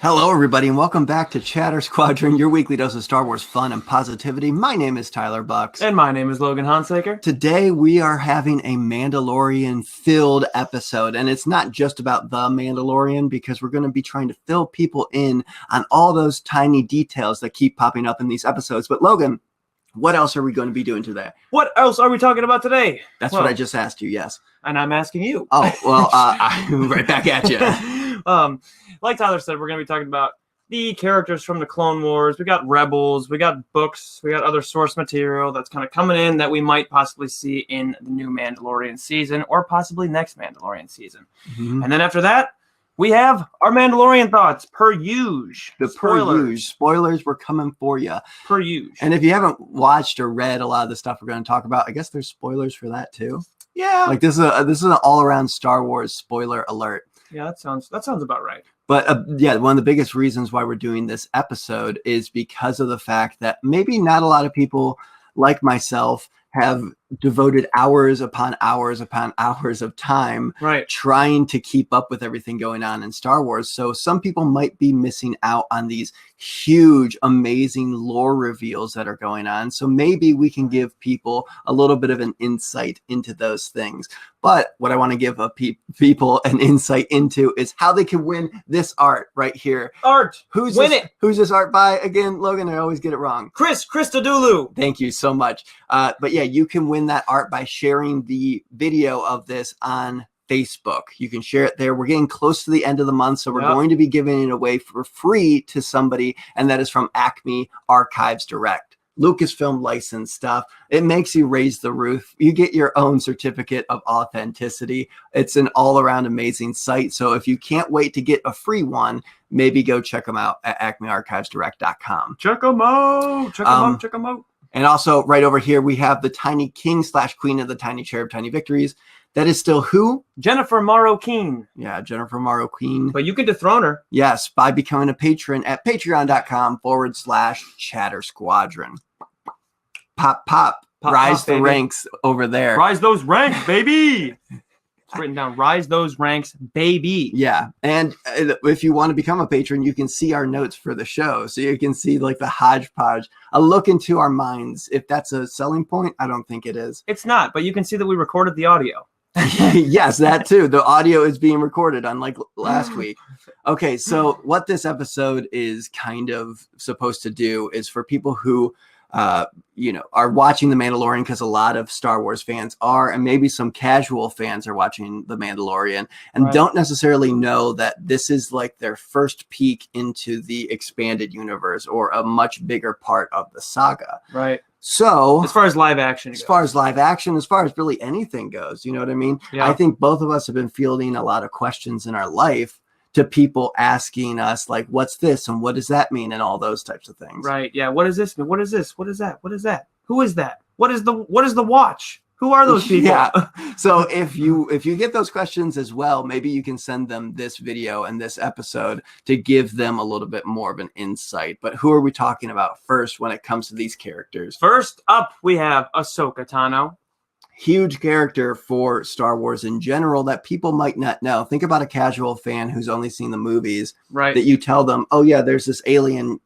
Hello, everybody, and welcome back to Chatter Squadron, your weekly dose of Star Wars fun and positivity. My name is Tyler Bucks. And my name is Logan Honsaker. Today, we are having a Mandalorian-filled episode, and it's not just about the Mandalorian, because we're going to be trying to fill people in on all those tiny details that keep popping up in these episodes. But Logan, what else are we going to be doing today? What else are we talking about today? That's what I just asked you, yes. And I'm asking you. Oh, well, I'm right back at you. Like Tyler said, we're going to be talking about the characters from the Clone Wars. We got Rebels, we got books, we got other source material that's kind of coming in that we might possibly see in the new Mandalorian season or possibly next Mandalorian season. Mm-hmm. And then after that, we have our Mandalorian thoughts, per usual. The per usual. Spoilers, we're coming for you. Per usual. And if you haven't watched or read a lot of the stuff we're going to talk about, I guess there's spoilers for that too. Yeah. Like this is an all-around Star Wars spoiler alert. Yeah, that sounds about right. But yeah, one of the biggest reasons why we're doing this episode is because of the fact that maybe not a lot of people like myself have devoted hours upon hours upon hours of time trying to keep up with everything going on in Star Wars. So some people might be missing out on these huge, amazing lore reveals that are going on. So maybe we can give people a little bit of an insight into those things. But what I want to give people an insight into is how they can win this art right here. Art. Who's this art by? Again, Logan, I always get it wrong. Chris Christodoulou. Thank you so much. But yeah, you can win that art by sharing the video of this on Facebook. You can share it there. We're getting close to the end of the month, so we're going to be giving it away for free to somebody, and that is from Acme Archives Direct. Lucasfilm licensed stuff. It makes you raise the roof. You get your own certificate of authenticity. It's an all-around amazing site. So if you can't wait to get a free one, maybe go check them out at acmearchivesdirect.com. Check them out. Check them out. And also right over here, we have the Tiny King / Queen of the Tiny Chair of Tiny Victories. That is still who? Jennifer Morrow Keene. Yeah, Jennifer Morrow Keene. But you can dethrone her. Yes, by becoming a patron at patreon.com/Chatter Squadron. Pop. Rise the ranks over there. Rise those ranks, baby. It's written down. Rise those ranks, baby. Yeah. And if you want to become a patron, you can see our notes for the show. So you can see like the hodgepodge, a look into our minds. If that's a selling point, I don't think it is. It's not, but you can see that we recorded the audio. Yes, that too. The audio is being recorded, unlike last week. Okay, so what this episode is kind of supposed to do is for people who are watching The Mandalorian, because a lot of Star Wars fans are, and maybe some casual fans are watching The Mandalorian and don't necessarily know that this is like their first peek into the expanded universe or a much bigger part of the saga. Right. So as far as live action goes. As far as really anything goes, you know what I mean? Yeah. I think both of us have been fielding a lot of questions in our life to people asking us, like, what's this and what does that mean, and all those types of things. Right. Yeah. What is this? What is this? What is that? What is that? Who is that? What is the watch? Who are those people? Yeah. So if you get those questions as well, maybe you can send them this video and this episode to give them a little bit more of an insight. But who are we talking about first when it comes to these characters? First up, we have Ahsoka Tano. Huge character for Star Wars in general that people might not know. Think about a casual fan who's only seen the movies, right? That you tell them, oh yeah, there's this alien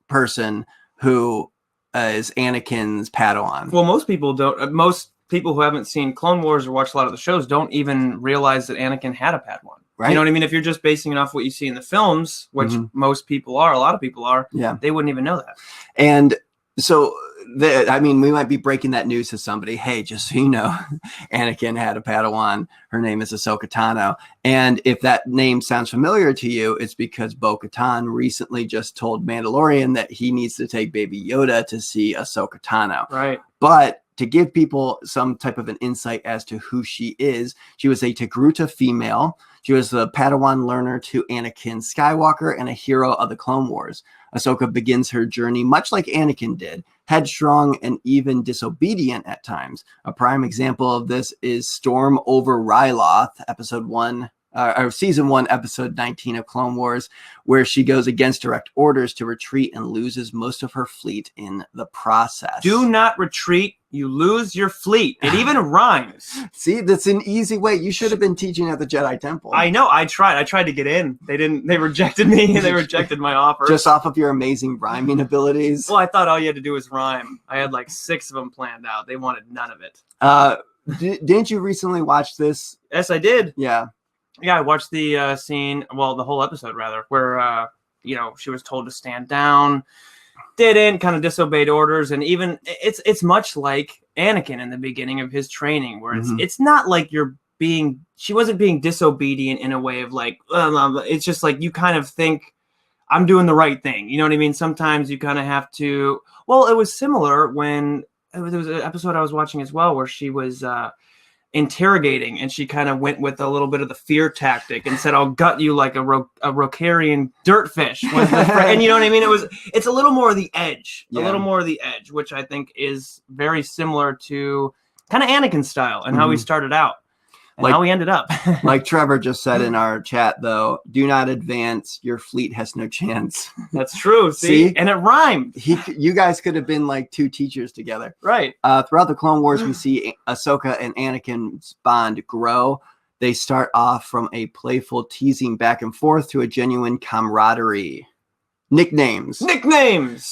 person who is Anakin's Padawan. Well, most people don't. Most people who haven't seen Clone Wars or watched a lot of the shows don't even realize that Anakin had a Padawan. Right. You know what I mean? If you're just basing it off what you see in the films, which most people are, a lot of people are, they wouldn't even know that. And so we might be breaking that news to somebody. Hey, just so you know, Anakin had a Padawan. Her name is Ahsoka Tano. And if that name sounds familiar to you, it's because Bo-Katan recently just told Mandalorian that he needs to take Baby Yoda to see Ahsoka Tano. Right. But to give people some type of an insight as to who she is, she was a Togruta female. She was the Padawan learner to Anakin Skywalker and a hero of the Clone Wars. Ahsoka begins her journey much like Anakin did, headstrong and even disobedient at times. A prime example of this is Storm over Ryloth, episode 1, or season 1, episode 19 of Clone Wars, where she goes against direct orders to retreat and loses most of her fleet in the process. Do not retreat. You lose your fleet. It even rhymes. See, that's an easy way. You should have been teaching at the Jedi Temple. I know. I tried to get in. They rejected me. They rejected my offer. Just off of your amazing rhyming abilities. Well, I thought all you had to do was rhyme. I had like 6 of them planned out. They wanted none of it. Didn't you recently watch this? Yes, I did. Yeah. Yeah, I watched the scene, well, the whole episode, rather, where, she was told to stand down, didn't, kind of disobeyed orders, and even, it's much like Anakin in the beginning of his training, where it's not like she wasn't being disobedient in a way of like, it's just like you kind of think, I'm doing the right thing. You know what I mean? Sometimes you kind of have to, well, it was similar when, there was an episode I was watching as well, where she was, interrogating, and she kind of went with a little bit of the fear tactic and said, I'll gut you like a Rokarian dirtfish. And you know what I mean? It's a little more of the edge, which I think is very similar to kind of Anakin's style and how he started out and how he ended up. Like Trevor just said in our chat, though, do not advance. Your fleet has no chance. That's true. See? And it rhymed. You guys could have been like 2 teachers together. Right. Throughout the Clone Wars, we see Ahsoka and Anakin's bond grow. They start off from a playful teasing back and forth to a genuine camaraderie. Nicknames.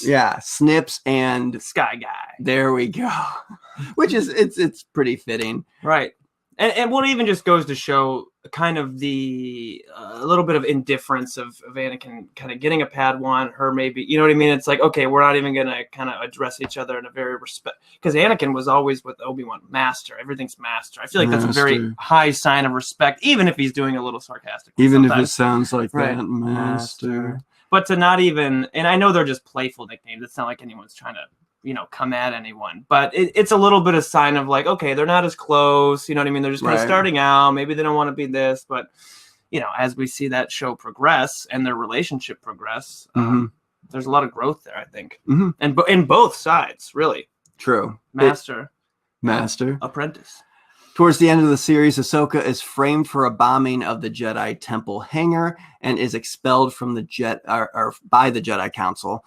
Yeah. Snips and Sky Guy. There we go. Which is, it's pretty fitting. Right. And what even just goes to show kind of the a little bit of indifference of Anakin kind of getting a Padawan, her maybe, you know what I mean? It's like, okay, we're not even going to kind of address each other in a very respect, because Anakin was always with Obi-Wan, master. Everything's master. I feel like that's a very high sign of respect, even if he's doing a little sarcastic. Even if it sounds like that, master. But to not even, and I know they're just playful nicknames. It's not like anyone's trying to, come at anyone, but it's a little bit of sign of like, okay, they're not as close. You know what I mean? They're just kind of starting out. Maybe they don't want to be this, but as we see that show progress and their relationship progress, there's a lot of growth there, I think. And in both sides, really. True. Master. Apprentice. Towards the end of the series, Ahsoka is framed for a bombing of the Jedi Temple hangar and is expelled from the by the Jedi Council.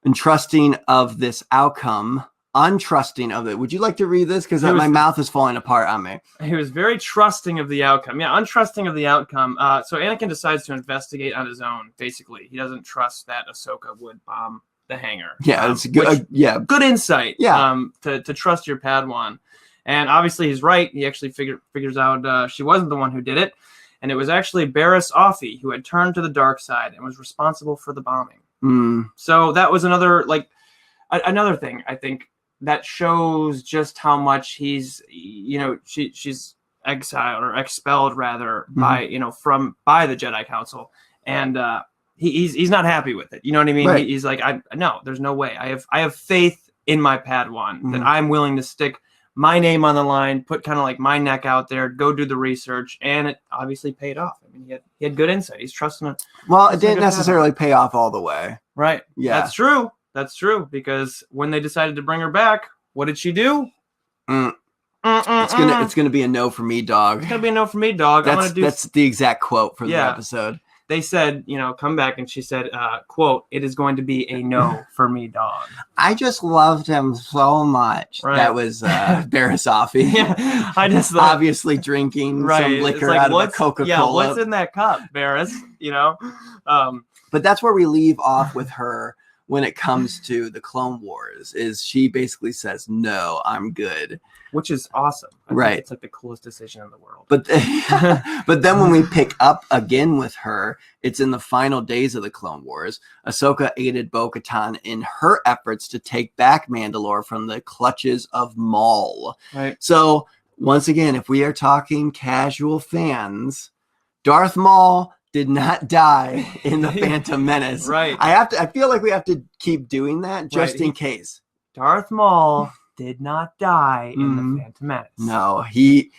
Untrusting of this outcome, untrusting of it. Would you like to read this? Because my mouth is falling apart on me. He was very trusting of the outcome. Yeah, untrusting of the outcome. So Anakin decides to investigate on his own, basically. He doesn't trust that Ahsoka would bomb the hangar. Yeah, it's good. Good insight. Yeah. To trust your Padawan. And obviously he's right. He actually figures out she wasn't the one who did it. And it was actually Barriss Offee who had turned to the dark side and was responsible for the bombing. So that was another thing I think that shows just how much he's, she's exiled or expelled rather by the Jedi Council, and he's not happy with it. You know what I mean? Right. He's like, no, there's no way. I have faith in my Padawan that I'm willing to stick my name on the line, put kind of like my neck out there, go do the research, and it obviously paid off. I mean, he had good insight. He's trusting it. Well, it didn't necessarily pay off all the way. Right. Yeah. That's true. Because when they decided to bring her back, what did she do? It's gonna be a no for me, dog. It's gonna be a no for me, dog. That's the exact quote for the episode. They said, come back, and she said, quote, it is going to be a no for me, dog. I just loved him so much. Right. That was Barriss Offee. Yeah, I just obviously drinking some liquor out of a Coca-Cola. Yeah, what's in that cup, Barriss? But that's where we leave off with her when it comes to the Clone Wars, is she basically says, no, I'm good. Which is awesome. I think it's like the coolest decision in the world. But then when we pick up again with her, it's in the final days of the Clone Wars. Ahsoka aided Bo-Katan in her efforts to take back Mandalore from the clutches of Maul. Right. So once again, if we are talking casual fans, Darth Maul did not die in the Phantom Menace. Right. I feel like we have to keep doing that just in case. Darth Maul did not die in the Phantom Menace. No, he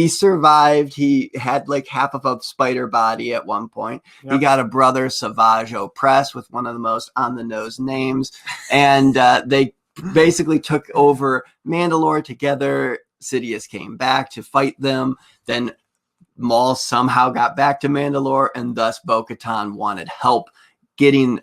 survived. He had like half of a spider body at one point. Yep. He got a brother, Savage Opress, with one of the most on-the-nose names. And they basically took over Mandalore together. Sidious came back to fight them. Then Maul somehow got back to Mandalore, and thus Bo-Katan wanted help getting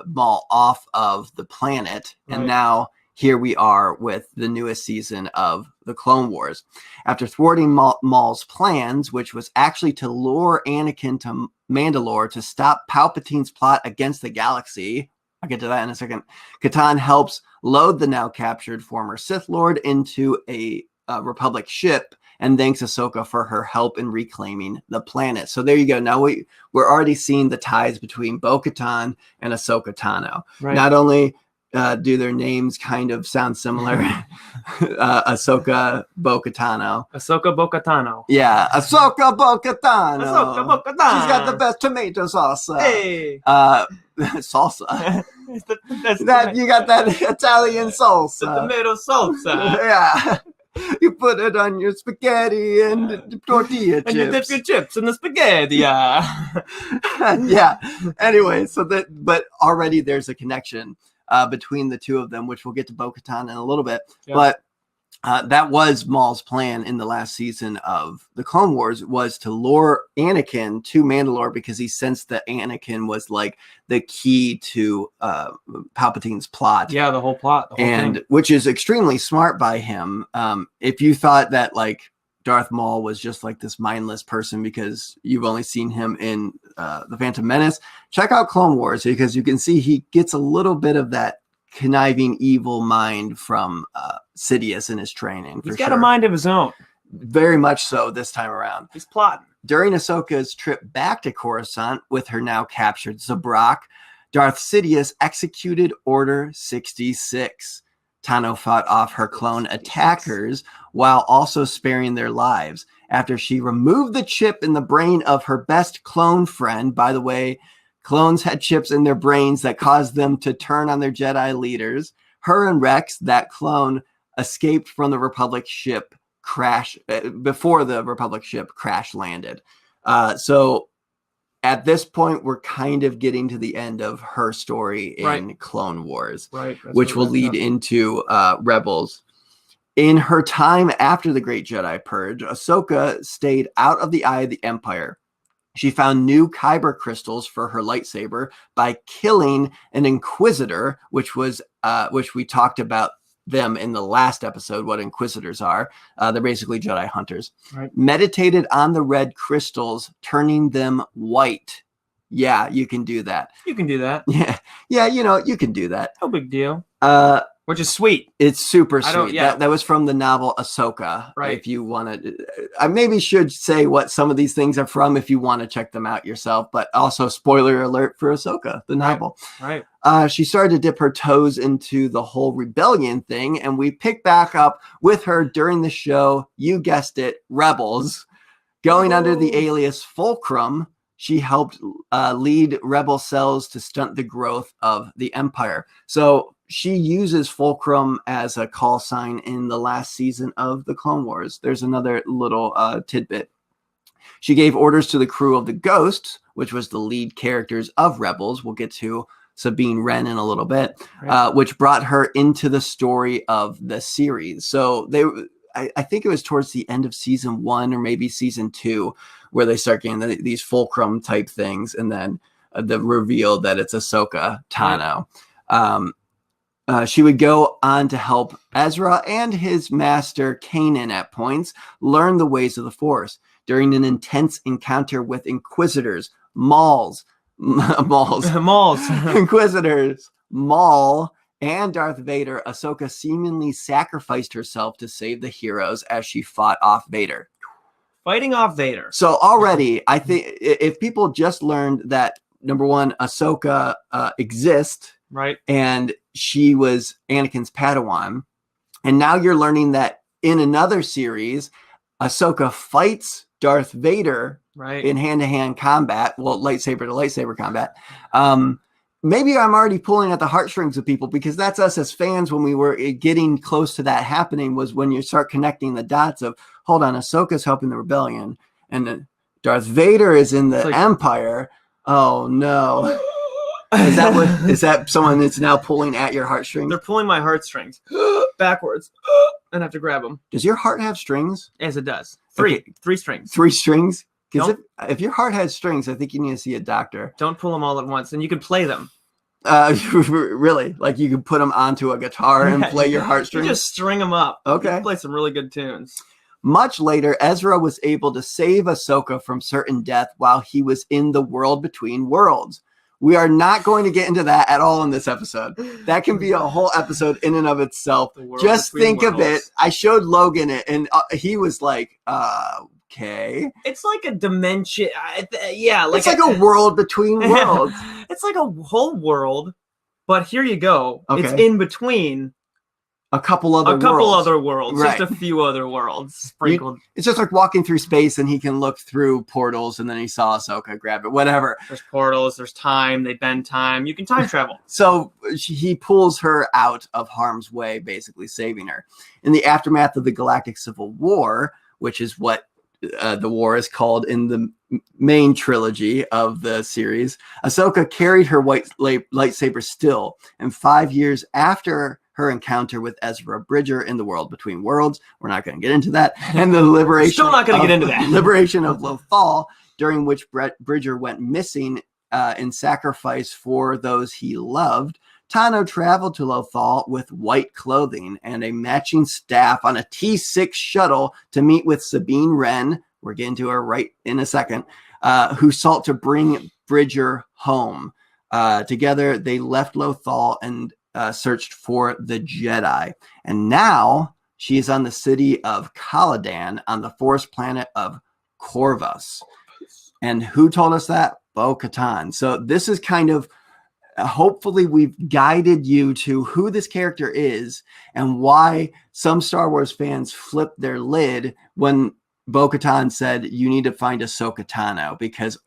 Maul off of the planet. Right. And now here we are with the newest season of the Clone Wars. After thwarting Maul's plans, which was actually to lure Anakin to Mandalore to stop Palpatine's plot against the galaxy, I'll get to that in a second, Katan helps load the now captured former Sith Lord into a Republic ship and thanks Ahsoka for her help in reclaiming the planet. So there you go. Now we're already seeing the ties between Bo-Katan and Ahsoka Tano. Right. Not only do their names kind of sound similar, Ahsoka Bo-Katano. Ahsoka Bo-Katano. Yeah, Ahsoka Bo-Katano. Ahsoka Bo-Katano. She's got the best tomato salsa. Hey. Salsa. You got that Italian salsa. The tomato salsa. Yeah. You put it on your spaghetti and tortilla chips. And you dip your chips in the spaghetti. Yeah. Yeah. Anyway, but already there's a connection between the two of them, which we'll get to Bo-Katan in a little bit. Yeah. But that was Maul's plan in the last season of the Clone Wars, was to lure Anakin to Mandalore because he sensed that Anakin was like the key to Palpatine's plot. Yeah, the whole plot. The whole thing. Which is extremely smart by him. If you thought that like Darth Maul was just like this mindless person because you've only seen him in The Phantom Menace, check out Clone Wars because you can see he gets a little bit of that conniving evil mind from Sidious in his training. He's got a mind of his own. Very much so this time around. He's plotting. During Ahsoka's trip back to Coruscant with her now captured Zabrak, Darth Sidious executed Order 66. Tano fought off her clone attackers while also sparing their lives. After she removed the chip in the brain of her best clone friend, by the way, clones had chips in their brains that caused them to turn on their Jedi leaders. Her and Rex, that clone, escaped from the Republic ship before the Republic ship crash landed. So at this point, we're kind of getting to the end of her story in Clone Wars, which will lead into Rebels. In her time after the Great Jedi Purge, Ahsoka stayed out of the eye of the Empire. She found new kyber crystals for her lightsaber by killing an Inquisitor, which we talked about them in the last episode, what Inquisitors are. They're basically Jedi hunters. Right. Meditated on the red crystals, turning them white. Yeah, you can do that. You can do that. Yeah, you can do that. No big deal. Which is sweet. It's super sweet. That was from the novel Ahsoka. Right. If you want to, I maybe should say what some of these things are from if you want to check them out yourself. But also, spoiler alert for Ahsoka, the novel. Right. She started to dip her toes into the whole rebellion thing, and we pick back up with her during the show. You guessed it, Rebels. Going under the alias Fulcrum, she helped lead rebel cells to stunt the growth of the Empire. So she uses Fulcrum as a call sign in the last season of the Clone Wars. There's another little tidbit. She gave orders to the crew of the Ghosts, which was the lead characters of Rebels. We'll get to Sabine Wren in a little bit, which brought her into the story of the series. So I think it was towards the end of season 1 or maybe season 2 where they start getting these Fulcrum type things, and then the reveal that it's Ahsoka Tano. She would go on to help Ezra and his master Kanan at points learn the ways of the Force. During an intense encounter with Inquisitors, Inquisitors, Maul, and Darth Vader, Ahsoka seemingly sacrificed herself to save the heroes as she fought off Vader. Fighting off Vader. So already, I think if people just learned that, number one, Ahsoka exists, right, and she was Anakin's Padawan, and now you're learning that in another series, Ahsoka fights Darth Vader in hand-to-hand combat, well, lightsaber to lightsaber combat. Maybe I'm already pulling at the heartstrings of people, because that's us as fans when we were getting close to that happening, was when you start connecting the dots of, hold on, Ahsoka's helping the rebellion, and Darth Vader is in the Empire. Oh, no. Is that someone that's now pulling at your heartstrings? They're pulling my heartstrings backwards. and have to grab them. Does your heart have strings? As it does. Okay. Three strings. 3 strings? Because if your heart has strings, I think you need to see a doctor. Don't pull them all at once, and you can play them. Really? Like you can put them onto a guitar and play your heartstrings? You just string them up. Okay. You can play some really good tunes. Much later, Ezra was able to save Ahsoka from certain death while he was in the world between worlds. We are not going to get into that at all in this episode. That can be a whole episode in and of itself. Just think of it. I showed Logan it, and he was like, okay. It's like a dimension. Yeah. Like it's like a world between worlds. It's like a whole world, but here you go. Okay. It's in between a couple other worlds. Right. Just a few other worlds sprinkled. It's just like walking through space, and he can look through portals, and then he saw Ahsoka grab it, whatever. There's portals, there's time, they bend time. You can time travel. So he pulls her out of harm's way, basically saving her. In the aftermath of the Galactic Civil War, which is what the war is called in the main trilogy of the series, Ahsoka carried her white lightsaber still, and 5 years after her encounter with Ezra Bridger in the world between worlds, we're not going to get into that, and the liberation still not going to get into that liberation of Lothal, during which Bridger went missing in sacrifice for those he loved. Tano traveled to Lothal with white clothing and a matching staff on a T6 shuttle to meet with Sabine Wren, we're getting to her right in a second, who sought to bring Bridger home. Together, they left Lothal and searched for the Jedi. And now she is on the city of Caladan on the forest planet of Corvus. And who told us that? Bo-Katan. So this is kind of, hopefully we've guided you to who this character is and why some Star Wars fans flipped their lid when Bo-Katan said, you need to find Ahsoka Tano, because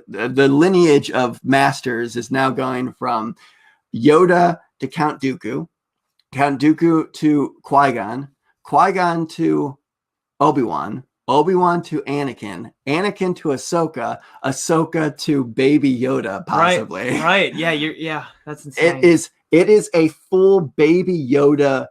the lineage of masters is now going from Yoda to Count Dooku to Qui-Gon, Qui-Gon to Obi-Wan, Obi-Wan to Anakin, Anakin to Ahsoka, Ahsoka to Baby Yoda, possibly. Right. Yeah, that's insane. It is a full Baby Yoda,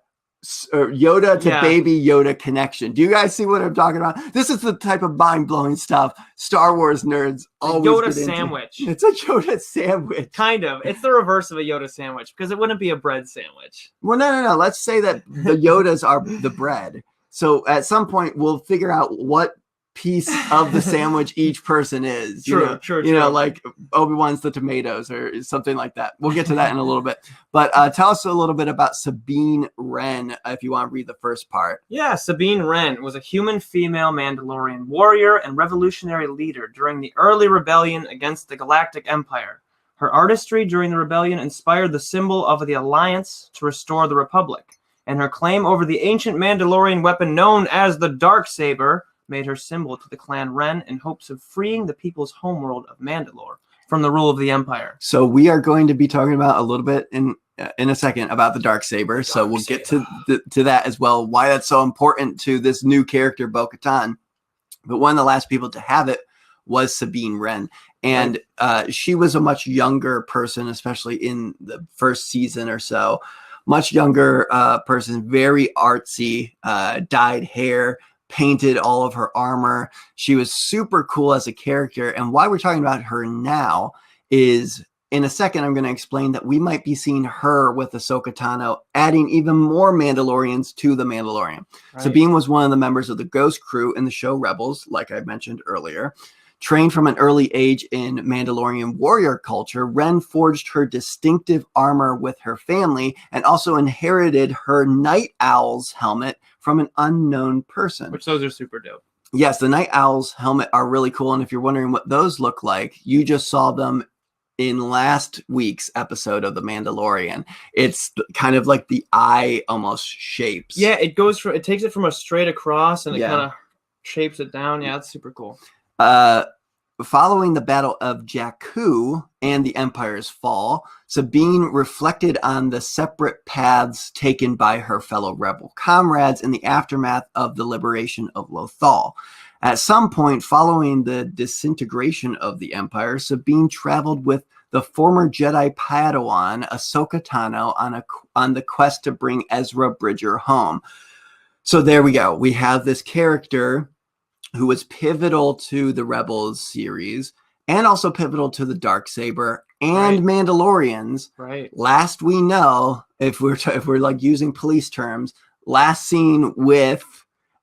or Yoda to Baby Yoda connection. Do you guys see what I'm talking about? This is the type of mind-blowing stuff Star Wars nerds always Yoda get into. Sandwich. It's a Yoda sandwich. Kind of. It's the reverse of a Yoda sandwich, because it wouldn't be a bread sandwich. Well, no. Let's say that the Yodas are the bread. So at some point, we'll figure out what piece of the sandwich each person is. True. You know, like Obi-Wan's the tomatoes or something like that. We'll get to that in a little bit. But tell us a little bit about Sabine Wren, if you want to read the first part. Yeah, Sabine Wren was a human female Mandalorian warrior and revolutionary leader during the early rebellion against the Galactic Empire. Her artistry during the rebellion inspired the symbol of the Alliance to restore the Republic, and her claim over the ancient Mandalorian weapon known as the Darksaber made her symbol to the clan Wren in hopes of freeing the people's homeworld of Mandalore from the rule of the Empire. So we are going to be talking about a little bit in a second about the Darksaber. So we'll get to that as well, why that's so important to this new character, Bo-Katan. But one of the last people to have it was Sabine Wren. And she was a much younger person, especially in the first season or so. Much younger person, very artsy, dyed hair, painted all of her armor. She was super cool as a character. And why we're talking about her now is, in a second, I'm going to explain that we might be seeing her with Ahsoka Tano, adding even more Mandalorians to the Mandalorian. Right. Sabine was one of the members of the Ghost crew in the show Rebels, like I mentioned earlier. Trained from an early age in Mandalorian warrior culture, Wren forged her distinctive armor with her family and also inherited her Night Owl's helmet from an unknown person. Which those are super dope. Yes, the Night Owl's helmet are really cool. And if you're wondering what those look like, you just saw them in last week's episode of The Mandalorian. It's kind of like the eye almost shapes. Yeah, it takes it from a straight across and it kind of shapes it down. Yeah, it's super cool. Following the Battle of Jakku and the Empire's fall, Sabine reflected on the separate paths taken by her fellow rebel comrades in the aftermath of the liberation of Lothal. At some point following the disintegration of the Empire, Sabine traveled with the former Jedi Padawan Ahsoka Tano on the quest to bring Ezra Bridger home. So there we go. We have this character who was pivotal to the Rebels series and also pivotal to the Darksaber and Mandalorians. Right. Last we know, if we're like using police terms, last seen with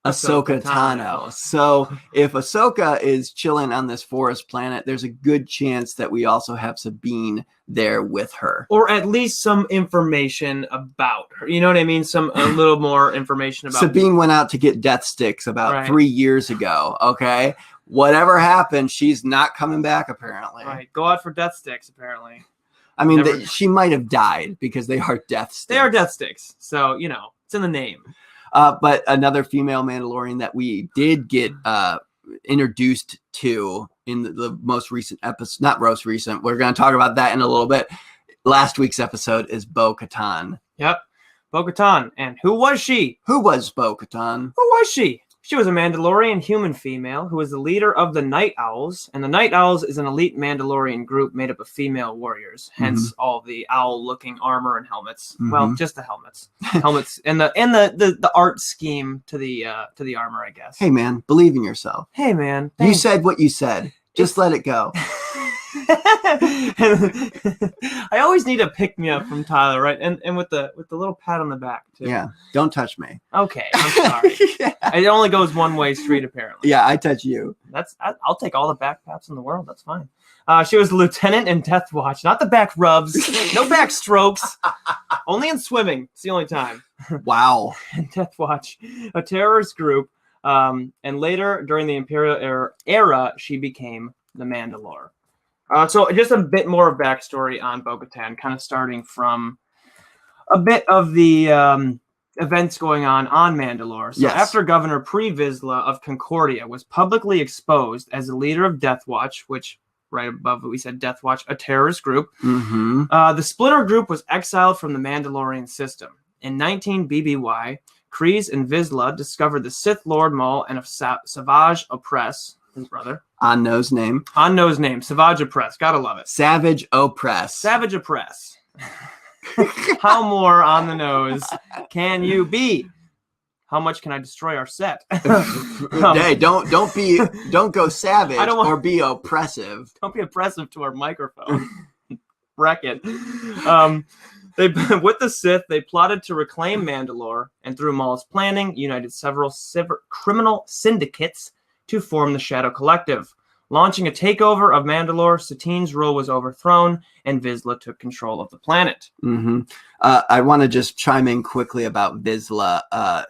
Ahsoka Tano. So if Ahsoka is chilling on this forest planet, there's a good chance that we also have Sabine there with her. Or at least some information about her. You know what I mean? A little more information about Sabine went out to get death sticks about 3 years ago. Okay. Whatever happened, she's not coming back apparently. Right. Go out for death sticks apparently. I mean, she might have died because they are death sticks. They are death sticks. So, you know, it's in the name. But another female Mandalorian that we did get introduced to in the most recent episode, not most recent, we're going to talk about that in a little bit. Last week's episode is Bo-Katan. Yep. Bo-Katan. And who was she? Who was Bo-Katan? Who was she? She was a Mandalorian human female who was the leader of the Night Owls. And the Night Owls is an elite Mandalorian group made up of female warriors. Hence all the owl-looking armor and helmets. Well, just the helmets. Helmets and the art scheme to the armor, I guess. Hey, man, believe in yourself. Hey, man. You said what you said. Just let it go. I always need a pick me up from Tyler, right? And with the little pat on the back too. Yeah, don't touch me. Okay, I'm sorry. It only goes one way street apparently. Yeah, I touch you. I'll take all the back pats in the world. That's fine. She was a lieutenant in Death Watch, not the back rubs, no back strokes, only in swimming. It's the only time. Wow. In Death Watch, a terrorist group, and later during the Imperial era, she became the Mandalore. So just a bit more of backstory on Bo-Katan, kind of starting from a bit of the events going on Mandalore. So after Governor Pre Vizsla of Concordia was publicly exposed as the leader of Death Watch, which right above we said Death Watch, a terrorist group, the splinter group was exiled from the Mandalorian system. In 19 BBY, Kryze and Vizsla discovered the Sith Lord Maul and of Savage Opress, his brother. On nose name. Savage Opress. Gotta love it. Savage Opress. Savage Opress. How more on the nose can you be? How much can I destroy our set? Hey, don't go savage or be oppressive. Don't be oppressive to our microphone. Wreck it. With the Sith, they plotted to reclaim Mandalore, and through Maul's planning, united several criminal syndicates to form the Shadow Collective. Launching a takeover of Mandalore, Satine's rule was overthrown, and Vizsla took control of the planet. I want to just chime in quickly about Vizsla,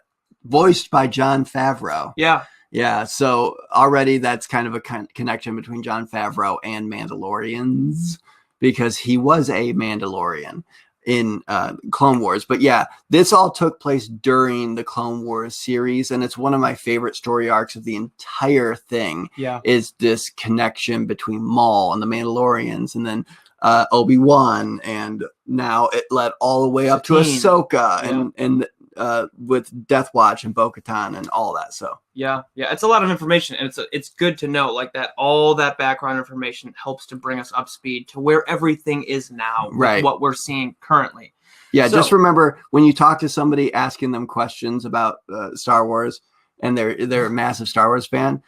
voiced by Jon Favreau. Yeah, so already that's kind of a connection between Jon Favreau and Mandalorians, because he was a Mandalorian in Clone Wars. But yeah, this all took place during the Clone Wars series, and it's one of my favorite story arcs of the entire thing. Is this connection between Maul and the Mandalorians, and then Obi-Wan, and now it led all the way up to Ahsoka and with Death Watch and Bo-Katan and all that. So yeah, it's a lot of information, and it's good to know like that. All that background information helps to bring us up speed to where everything is now, with what we're seeing currently. Yeah, so, just remember when you talk to somebody asking them questions about Star Wars, and they're a massive Star Wars fan.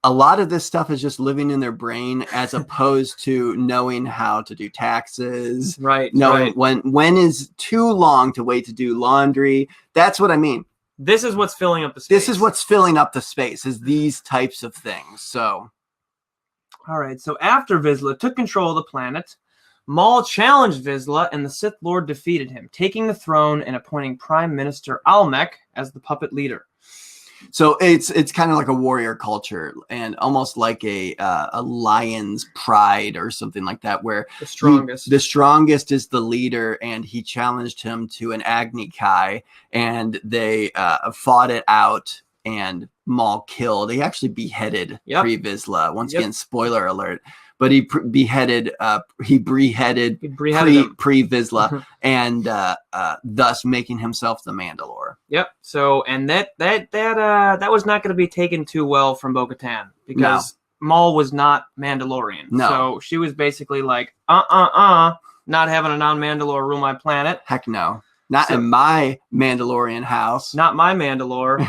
A lot of this stuff is just living in their brain, as opposed to knowing how to do taxes, knowing when is too long to wait to do laundry. That's what I mean. This is what's filling up the space. This is what's filling up the space, is these types of things. So, all right. So after Vizsla took control of the planet, Maul challenged Vizsla, and the Sith Lord defeated him, taking the throne and appointing Prime Minister Almec as the puppet leader. So it's kind of like a warrior culture, and almost like a lion's pride or something like that, where the strongest is the leader, and he challenged him to an Agni Kai, and they fought it out, and Maul killed. He actually beheaded Pre Vizsla. Once again, spoiler alert. But he beheaded Pre Vizsla, and thus making himself the Mandalore. Yep. So, and that was not going to be taken too well from Bo-Katan, because Maul was not Mandalorian. No. So she was basically like, not having a non-Mandalore rule my planet. Heck no. Not in my Mandalorian house. Not my Mandalore.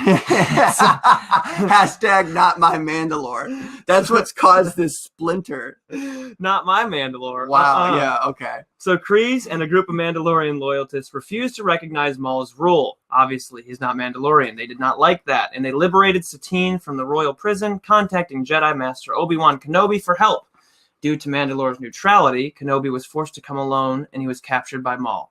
Hashtag not my Mandalore. That's what's caused this splinter. Not my Mandalore. Wow. Yeah. Okay. So Kryze and a group of Mandalorian loyalists refused to recognize Maul's rule. Obviously, he's not Mandalorian. They did not like that, and they liberated Satine from the royal prison, contacting Jedi Master Obi-Wan Kenobi for help. Due to Mandalore's neutrality, Kenobi was forced to come alone, and he was captured by Maul,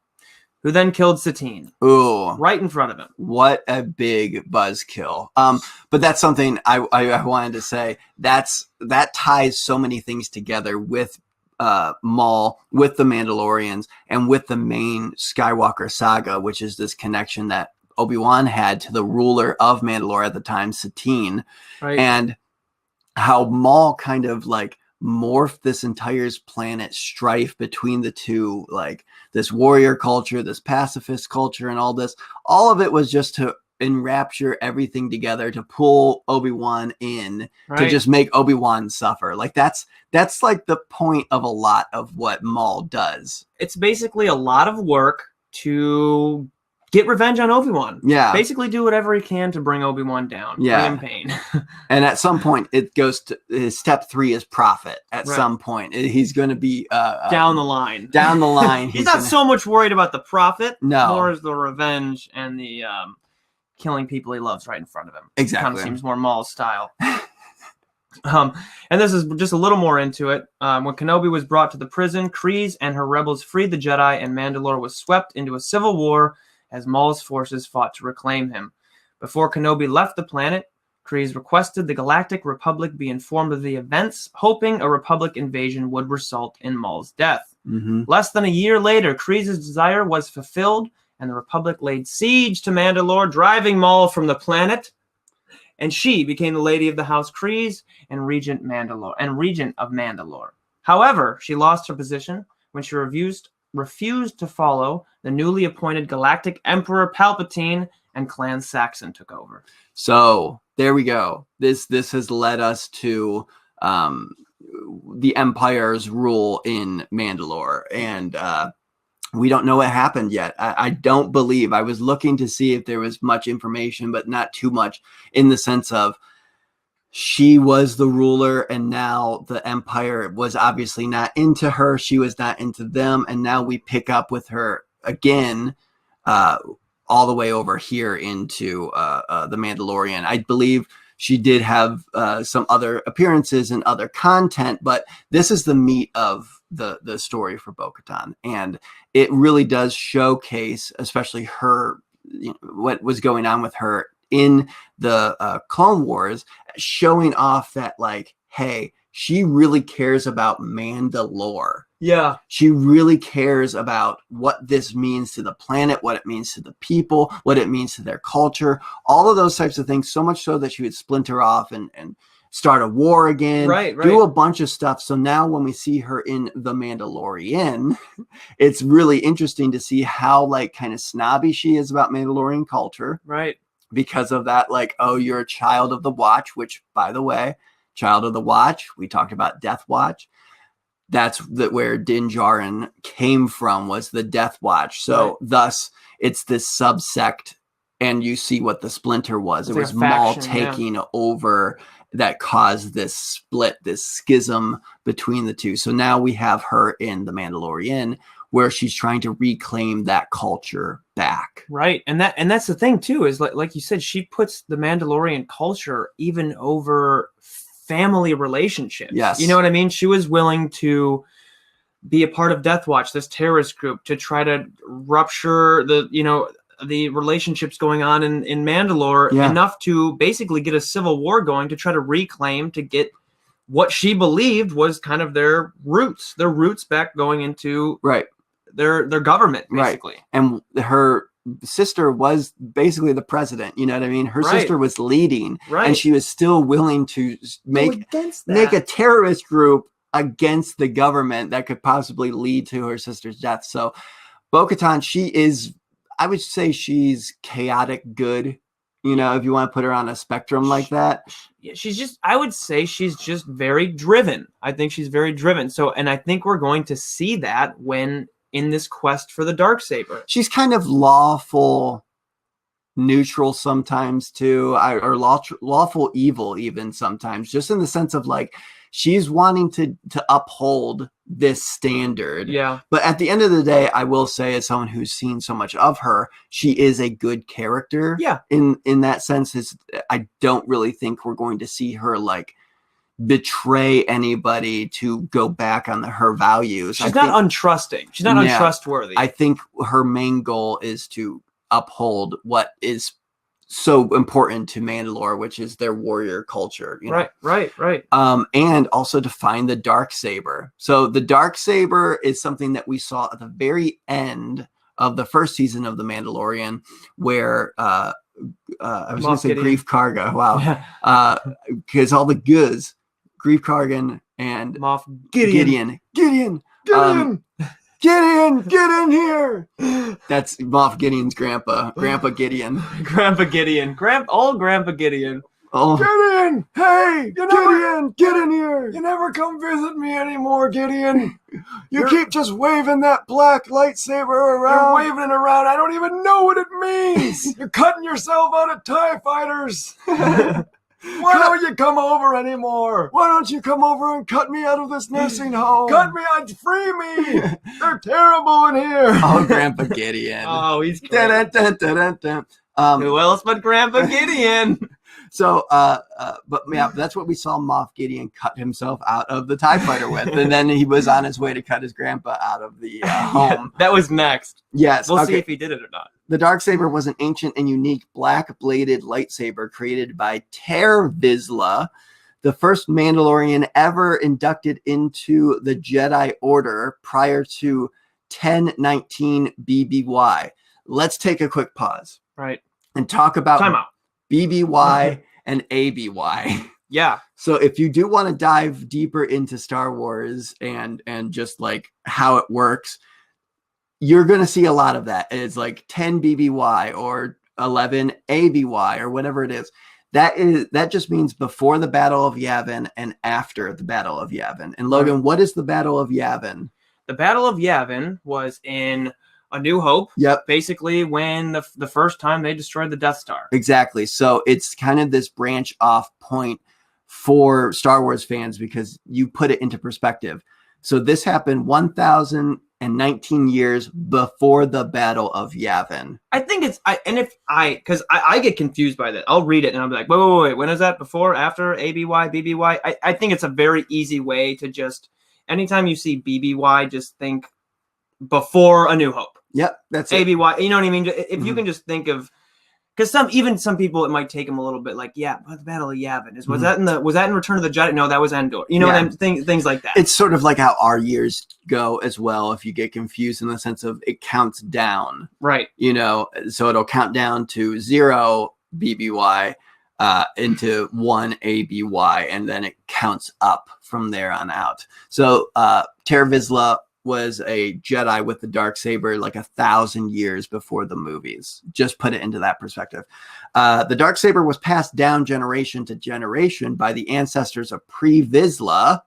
who then killed Satine. Ooh. Right in front of him. What a big buzzkill. But that's something I wanted to say. That ties so many things together with Maul, with the Mandalorians, and with the main Skywalker saga, which is this connection that Obi-Wan had to the ruler of Mandalore at the time, Satine. Right. And how Maul kind of like morphed this entire planet strife between the two, like this warrior culture, this pacifist culture, and all of it was just to enrapture everything together, to pull Obi-Wan in, to just make Obi-Wan suffer. Like that's like the point of a lot of what Maul does. It's basically a lot of work to get revenge on Obi-Wan. Yeah. Basically do whatever he can to bring Obi-Wan down. Yeah. Bring him pain. And at some point, it goes to his step 3 is prophet. At some point, he's going to be down the line. Down the line. He's not so much worried about the prophet. No. More is the revenge and the killing people he loves right in front of him. Exactly. Kind of seems more Maul's style. And this is just a little more into it. When Kenobi was brought to the prison, Kryze and her rebels freed the Jedi, and Mandalore was swept into a civil war as Maul's forces fought to reclaim him. Before Kenobi left the planet, Kryze requested the Galactic Republic be informed of the events, hoping a Republic invasion would result in Maul's death. Mm-hmm. Less than a year later, Kryze's desire was fulfilled, and the Republic laid siege to Mandalore, driving Maul from the planet. And she became the Lady of the House Kryze and Regent of Mandalore. However, she lost her position when she refused to follow the newly appointed Galactic Emperor Palpatine, and Clan Saxon took over. So there we go. This has led us to the Empire's rule in Mandalore, and we don't know what happened yet. I don't believe. I was looking to see if there was much information, but not too much, in the sense of she was the ruler, and now the Empire was obviously not into her. She was not into them, and now we pick up with her again, all the way over here into the Mandalorian. I believe she did have some other appearances and other content, but this is the meat of the story for Bo-Katan, and it really does showcase, especially her, what was going on with her in the Clone Wars, showing off that, like, hey, she really cares about Mandalore. Yeah. She really cares about what this means to the planet, what it means to the people, what it means to their culture, all of those types of things, so much so that she would splinter off and start a war again, do a bunch of stuff. So now when we see her in The Mandalorian, it's really interesting to see how, like, kind of snobby she is about Mandalorian culture. Right. Because of that, like, oh, you're a child of the Watch, which, by the way, child of the Watch, we talked about Death Watch. That's where Din Djarin came from, was the Death Watch. So thus it's this subsect, and you see what the splinter was. It was Maul taking over that caused this split, this schism between the two. So now we have her in The Mandalorian, where she's trying to reclaim that culture back. Right. And that's the thing too, is like you said, she puts the Mandalorian culture even over family relationships. Yes. You know what I mean? She was willing to be a part of Death Watch, this terrorist group, to try to rupture the relationships going on in Mandalore enough to basically get a civil war going, to try to reclaim, to get what she believed was kind of their roots back going into their government, basically. Right. And her sister was basically the president, you know what I mean? Her sister was leading, and she was still willing to make a terrorist group against the government that could possibly lead to her sister's death. So Bo-Katan, she is, I would say she's chaotic good, you know, if you want to put her on a spectrum like that. I would say she's just very driven. I think she's very driven. So, and I think we're going to see that when in this quest for the Darksaber. She's kind of lawful neutral sometimes too, or lawful evil even sometimes, just in the sense of like she's wanting to uphold this standard. Yeah. But at the end of the day, I will say, as someone who's seen so much of her, she is a good character. Yeah. In that sense, I don't really think we're going to see her like betray anybody to go back on her values. She's not untrusting. She's not untrustworthy. I think her main goal is to uphold what is so important to Mandalore, which is their warrior culture. You know? Right. And also to find the Darksaber. So the Darksaber is something that we saw at the very end of the first season of The Mandalorian, where I was going to say Grief Karga. Wow. Because all the Guz, Grief Kargan and Moff Gideon. Gideon, get in here. That's Moff Gideon's grandpa Gideon. Grandpa Gideon. Grandpa Gideon. Oh. Gideon! Hey! Gideon, get in here. You never come visit me anymore, Gideon. You keep just waving that black lightsaber around. You're waving it around. I don't even know what it means. You're cutting yourself out of TIE fighters. Why don't you come over anymore? Why don't you come over and cut me out of this nursing home? Cut me out, free me. They're terrible in here. Oh, Grandpa Gideon. Oh, he's great. Who else but Grandpa Gideon? So, but yeah, that's what we saw Moff Gideon cut himself out of the TIE fighter with. And then he was on his way to cut his grandpa out of the home. That was next. Yes. We'll see if he did it or not. The Darksaber was an ancient and unique black-bladed lightsaber created by Ter Vizsla, the first Mandalorian ever inducted into the Jedi Order prior to 1019 BBY. Let's take a quick pause. Right. And talk about Time out. BBY and ABY. Yeah. So if you do want to dive deeper into Star Wars and just like how it works, you're going to see a lot of that. It's like 10 BBY or 11 ABY or whatever it is. That just means before the Battle of Yavin and after the Battle of Yavin. And Logan, what is the Battle of Yavin? The Battle of Yavin was in A New Hope. Yep. Basically when the first time they destroyed the Death Star. Exactly. So it's kind of this branch off point for Star Wars fans because you put it into perspective. So this happened 1,019 years before the Battle of Yavin. I think because I get confused by that. I'll read it and I'll be like, wait, when is that? Before, after, ABY, BBY? I think it's a very easy way to just, anytime you see BBY, just think before A New Hope. Yep, that's ABY, you know what I mean? If you can just think of, because some people, it might take them a little bit like, yeah, but the Battle of Yavin was that in Return of the Jedi? No, that was Endor. You know what I'm things like that. It's sort of like how our years go as well. If you get confused in the sense of it counts down, right? You know, so it'll count down to 0 BBY into 1 ABY, and then it counts up from there on out. So Ter Vizsla was a Jedi with the Darksaber like 1,000 years before the movies. Just put it into that perspective. The Darksaber was passed down generation to generation by the ancestors of Pre-Vizsla,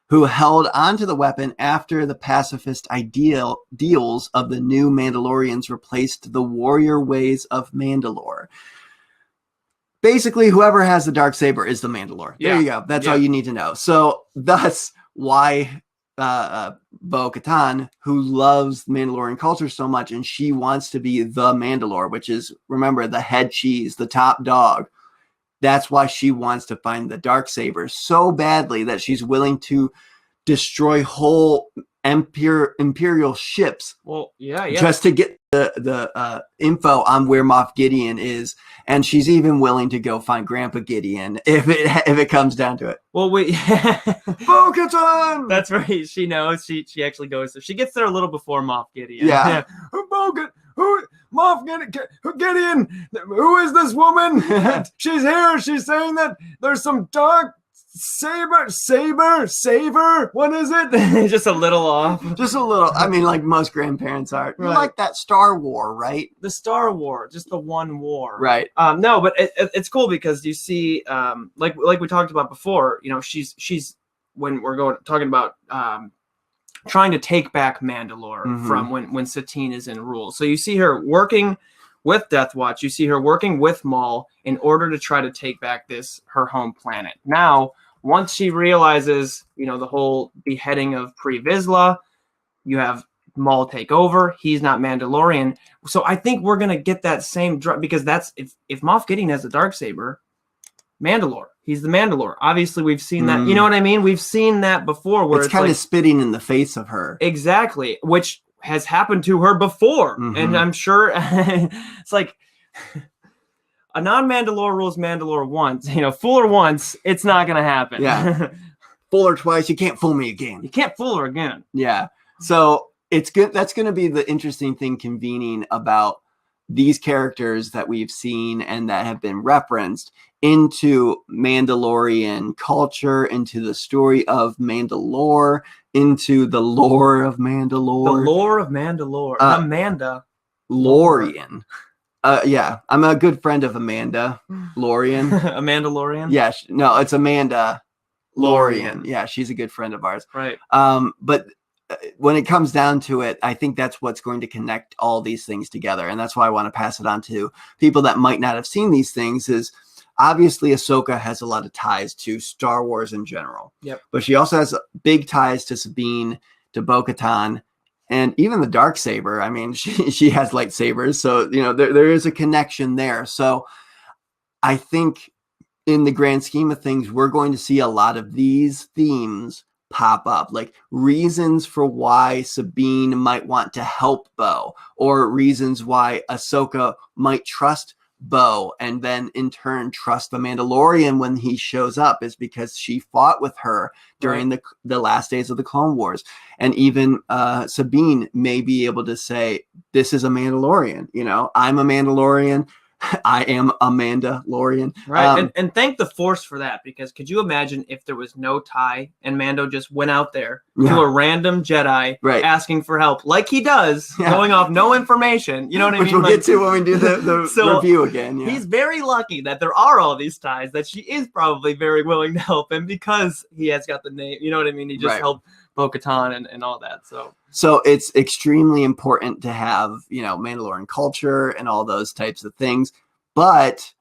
who held onto the weapon after the pacifist ideals of the new Mandalorians replaced the warrior ways of Mandalore. Basically, whoever has the Darksaber is the Mandalore. There you go. That's all you need to know. So thus, why Bo-Katan, who loves Mandalorian culture so much, and she wants to be the Mandalore, which is, remember, the head cheese, the top dog. That's why she wants to find the Darksaber so badly that she's willing to destroy whole imperial ships. Well, yeah. Just to get the info on where Moff Gideon is, and she's even willing to go find Grandpa Gideon if it comes down to it. Well, Bo-Katan! That's right. She knows. She actually goes. So she gets there a little before Moff Gideon. Yeah. Moff Gideon? Who is this woman? She's here. She's saying that there's some Dark Saber? What is it? Just a little off. Just a little. I mean, like most grandparents are. You like that Star War, right? The Star War, just the one war. Right. No, but it's cool because you see, like we talked about before, you know, she's when we're talking about trying to take back Mandalore from when Satine is in rule. So you see her working with Death Watch. You see her working with Maul in order to try to take back her home planet. Now, once she realizes, the whole beheading of Pre Vizsla, you have Maul take over. He's not Mandalorian. So I think we're going to get that same because that's if Moff Gideon has the Darksaber, Mandalore. He's the Mandalore. Obviously, we've seen that. You know what I mean? We've seen that before where it's kind of spitting in the face of her. Exactly, which has happened to her before. And I'm sure it's like a non-Mandalore rules Mandalore once. Fool her once, it's not going to happen. Yeah. Fool her twice, you can't fool me again. You can't fool her again. Yeah. So it's good. That's going to be the interesting thing convening about these characters that we've seen and that have been referenced into Mandalorian culture, into the story of Mandalore, into the lore of Mandalore. The lore of Mandalore. Amanda. Lorian. Yeah, I'm a good friend of Amanda Lorian. Amanda Lorian? Yeah, no, it's Amanda Lorian. Yeah, she's a good friend of ours. Right. But when it comes down to it, I think that's what's going to connect all these things together. And that's why I want to pass it on to people that might not have seen these things is obviously Ahsoka has a lot of ties to Star Wars in general. Yep. But she also has big ties to Sabine, to Bo-Katan, and even the Darksaber. I mean, she has lightsabers. So, there is a connection there. So I think in the grand scheme of things, we're going to see a lot of these themes pop up, like reasons for why Sabine might want to help Bo, or reasons why Ahsoka might trust Bo and then in turn trust the Mandalorian when he shows up is because she fought with her during the last days of the Clone Wars. And even Sabine may be able to say, this is a Mandalorian, I'm a Mandalorian. I am Amanda Lorian. Right. And thank the Force for that, because could you imagine if there was no tie and Mando just went out there to a random Jedi asking for help like he does, going off no information. You know what I mean? Which we'll get to when we do the review again. Yeah. He's very lucky that there are all these ties, that she is probably very willing to help him because he has got the name. You know what I mean? He just helped Bo-Katan and all that. So it's extremely important to have, Mandalorian culture and all those types of things. But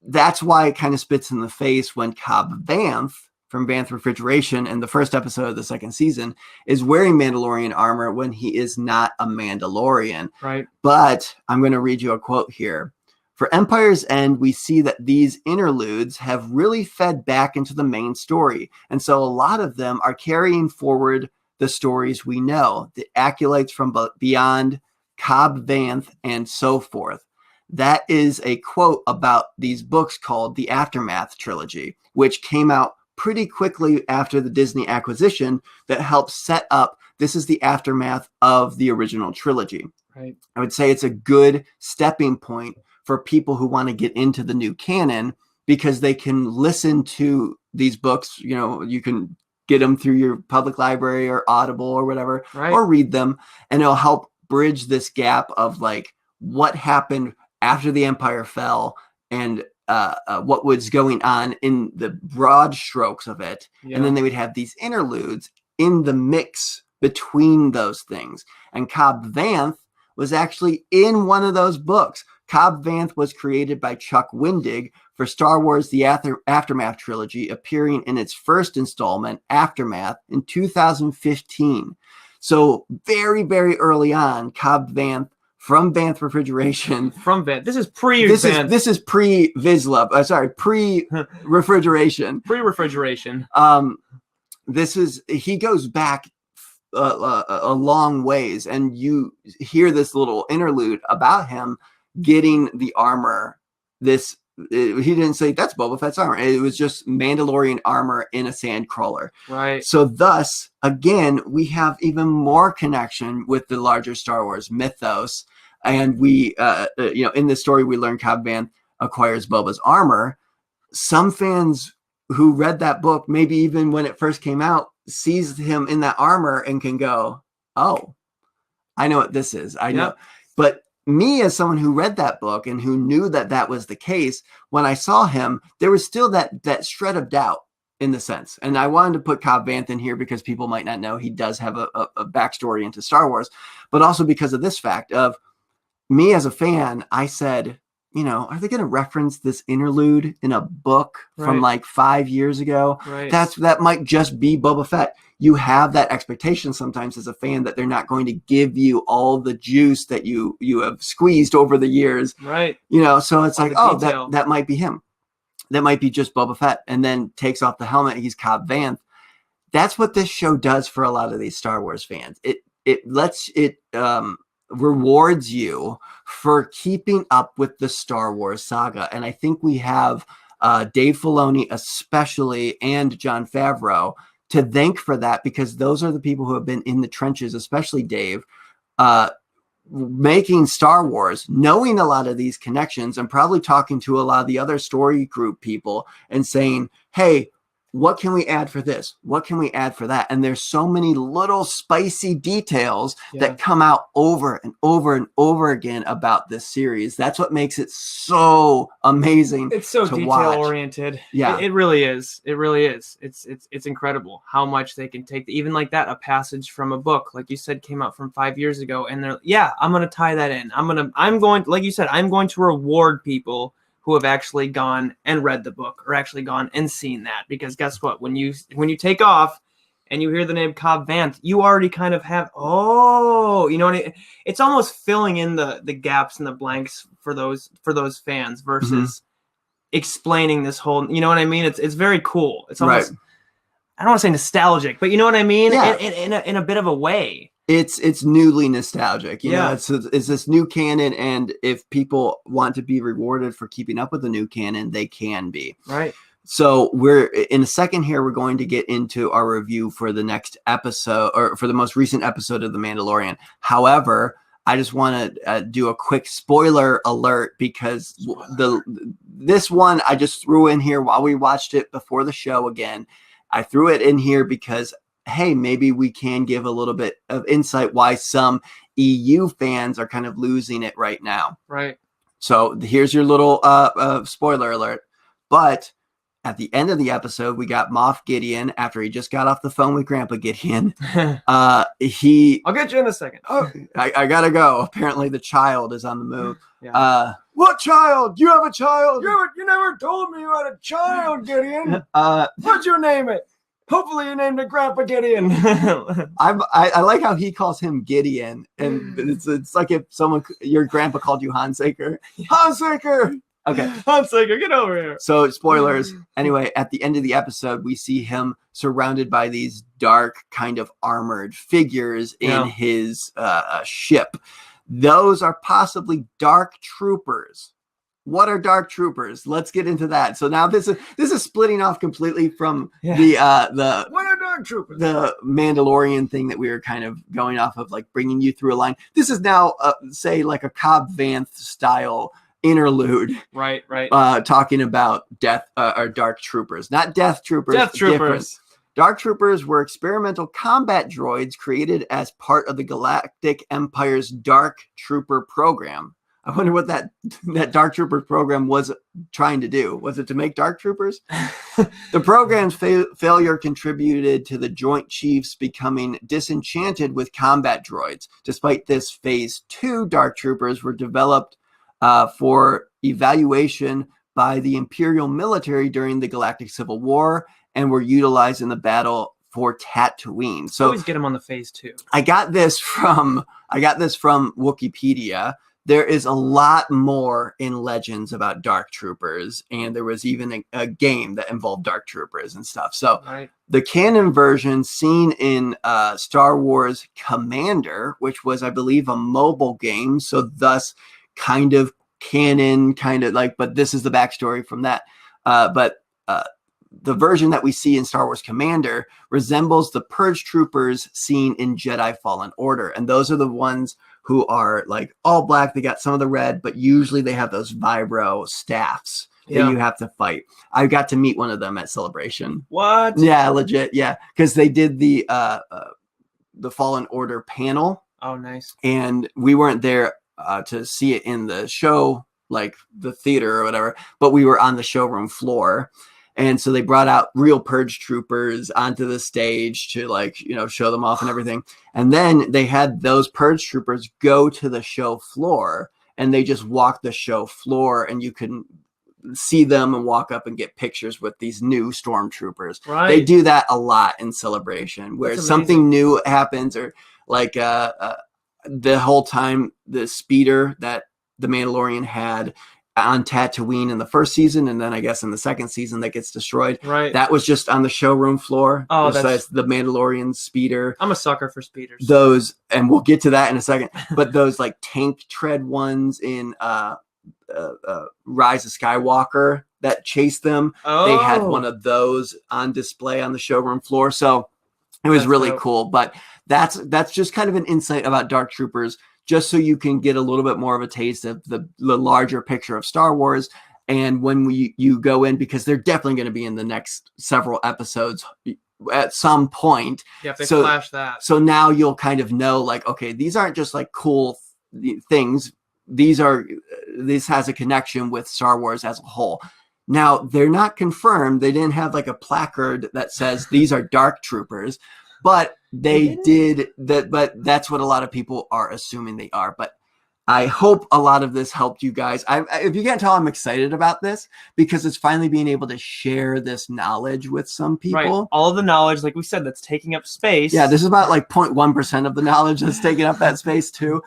that's why it kind of spits in the face when Cobb Vanth from Vanth Refrigeration in the first episode of the second season is wearing Mandalorian armor when he is not a Mandalorian. Right. But I'm going to read you a quote here. For Empire's End, we see that these interludes have really fed back into the main story. And so a lot of them are carrying forward the stories we know, the acolytes from beyond, Cobb Vanth, and so forth. That is a quote about these books called the Aftermath Trilogy, which came out pretty quickly after the Disney acquisition that helped set up, this is the aftermath of the original trilogy. Right. I would say it's a good stepping point for people who want to get into the new canon because they can listen to these books. You can get them through your public library or Audible or whatever, or read them, and it'll help bridge this gap of like what happened after the Empire fell and what was going on in the broad strokes of it. Yeah. And then they would have these interludes in the mix between those things. And Cobb Vanth was actually in one of those books. Cobb Vanth was created by Chuck Wendig for Star Wars The Aftermath Trilogy, appearing in its first installment, Aftermath, in 2015. So very, very early on, Cobb Vanth from Vanth Refrigeration. From Vanth. This is pre-Vanth. This is pre-Vizsla. Pre-refrigeration. Pre-refrigeration. He goes back a long ways, and you hear this little interlude about him getting the armor. He didn't say that's Boba Fett's armor. It was just Mandalorian armor in a sand crawler. Right. So thus, again, we have even more connection with the larger Star Wars mythos. And we, in this story, we learn Cobb Vanth acquires Boba's armor. Some fans who read that book, maybe even when it first came out, sees him in that armor and can go, oh, I know what this is. I know. But me, as someone who read that book and who knew that that was the case, when I saw him, there was still that shred of doubt in the sense. And I wanted to put Cobb Vanth in here because people might not know he does have a backstory into Star Wars, but also because of this fact of me as a fan, I said, you know, are they going to reference this interlude in a book from like 5 years ago? Right. That might just be Boba Fett. You have that expectation sometimes as a fan that they're not going to give you all the juice that you have squeezed over the years. Right. You know, so it's All like, the oh, detail. that might be him. That might be just Boba Fett, and then takes off the helmet. He's Cobb Vanth. That's what this show does for a lot of these Star Wars fans. It rewards you for keeping up with the Star Wars saga. And I think we have Dave Filoni especially and Jon Favreau to thank for that, because those are the people who have been in the trenches, especially Dave, making Star Wars, knowing a lot of these connections, and probably talking to a lot of the other story group people and saying, hey, what can we add for this? What can we add for that? And there's so many little spicy details that come out over and over and over again about this series. That's what makes it so amazing. It's so detail oriented. Yeah, it really is. It really is. It's incredible how much they can take. Even like that, a passage from a book, like you said, came out from 5 years ago, and they're I'm going to tie that in. I'm going, like you said, I'm going to reward people who have actually gone and read the book, or actually gone and seen that. Because guess what? When you take off and you hear the name Cobb Vanth, you already kind of have, you know what I mean? It's almost filling in the gaps and the blanks for those fans versus explaining this whole, you know what I mean? It's very cool. It's almost, I don't want to say nostalgic, but you know what I mean? Yeah. In a bit of a way. It's newly nostalgic, you know, it's this new canon, and if people want to be rewarded for keeping up with the new canon, they can be. Right. So we're in a second here, we're going to get into our review for the next episode, or for the most recent episode of The Mandalorian. However, I just want to do a quick spoiler alert, because this one I just threw in here while we watched it before the show again. I threw it in here because, hey, maybe we can give a little bit of insight why some EU fans are kind of losing it right now. Right. So here's your little spoiler alert. But at the end of the episode, we got Moff Gideon after he just got off the phone with Grandpa Gideon. I'll get you in a second. Oh, I gotta go. Apparently the child is on the move. Yeah. What child? You have a child? You never told me you had a child, Gideon. What'd you name it? Hopefully you named it Grandpa Gideon. I like how he calls him Gideon, and it's like if your grandpa called you Honsaker. Honsaker. Okay. Honsaker, get over here. So spoilers. Anyway, at the end of the episode, we see him surrounded by these dark kind of armored figures in his ship. Those are possibly dark troopers. What are dark troopers? Let's get into that. So now this is splitting off completely from the what are dark troopers? The Mandalorian thing that we were kind of going off of, like bringing you through a line. This is now say like a Cobb Vanth style interlude. Right. Talking about death or dark troopers, not death troopers. Death troopers. Different. Dark troopers were experimental combat droids created as part of the Galactic Empire's Dark Trooper program. I wonder what that Dark Trooper program was trying to do. Was it to make Dark Troopers? The program's failure contributed to the Joint Chiefs becoming disenchanted with combat droids. Despite this, Phase 2 Dark Troopers were developed for evaluation by the Imperial military during the Galactic Civil War and were utilized in the battle for Tatooine. So always get them on the Phase 2. I got this from Wikipedia. There is a lot more in Legends about Dark Troopers, and there was even a game that involved Dark Troopers and stuff. So the canon version seen in Star Wars Commander, which was, I believe, a mobile game, so thus kind of canon, kind of like, but this is the backstory from that. But the version that we see in Star Wars Commander resembles the Purge Troopers seen in Jedi Fallen Order, and those are the ones who are like all black. They got some of the red, but usually they have those vibro staffs that you have to fight. I got to meet one of them at Celebration. What? Yeah, legit. Yeah, because they did the Fallen Order panel. Oh, nice. And we weren't there to see it in the show, like the theater or whatever, but we were on the showroom floor. And so they brought out real purge troopers onto the stage to like, show them off and everything. And then they had those purge troopers go to the show floor, and they just walked the show floor, and you can see them and walk up and get pictures with these new stormtroopers. Right. They do that a lot in Celebration, where something new happens, or like the whole time the speeder that the Mandalorian had on Tatooine in the first season, and then I guess in the second season that gets destroyed. Right. That was just on the showroom floor. Oh, that's the Mandalorian speeder. I'm a sucker for speeders. Those, and we'll get to that in a second, but those like tank tread ones in Rise of Skywalker that chased them. They had one of those on display on the showroom floor. So it was really cool. But that's just kind of an insight about Dark Troopers, just so you can get a little bit more of a taste of the larger picture of Star Wars. And when you go in, because they're definitely going to be in the next several episodes at some point. Yeah, if they flash that. So now you'll kind of know, like, okay, these aren't just like cool things. This has a connection with Star Wars as a whole. Now, they're not confirmed. They didn't have like a placard that says these are Dark Troopers, but they did that. But that's what a lot of people are assuming they are. But I hope a lot of this helped you guys. If you can't tell, I'm excited about this because it's finally being able to share this knowledge with some people. Right. All of the knowledge, like we said, that's taking up space. Yeah, this is about like 0.1% of the knowledge that's taking up that space too.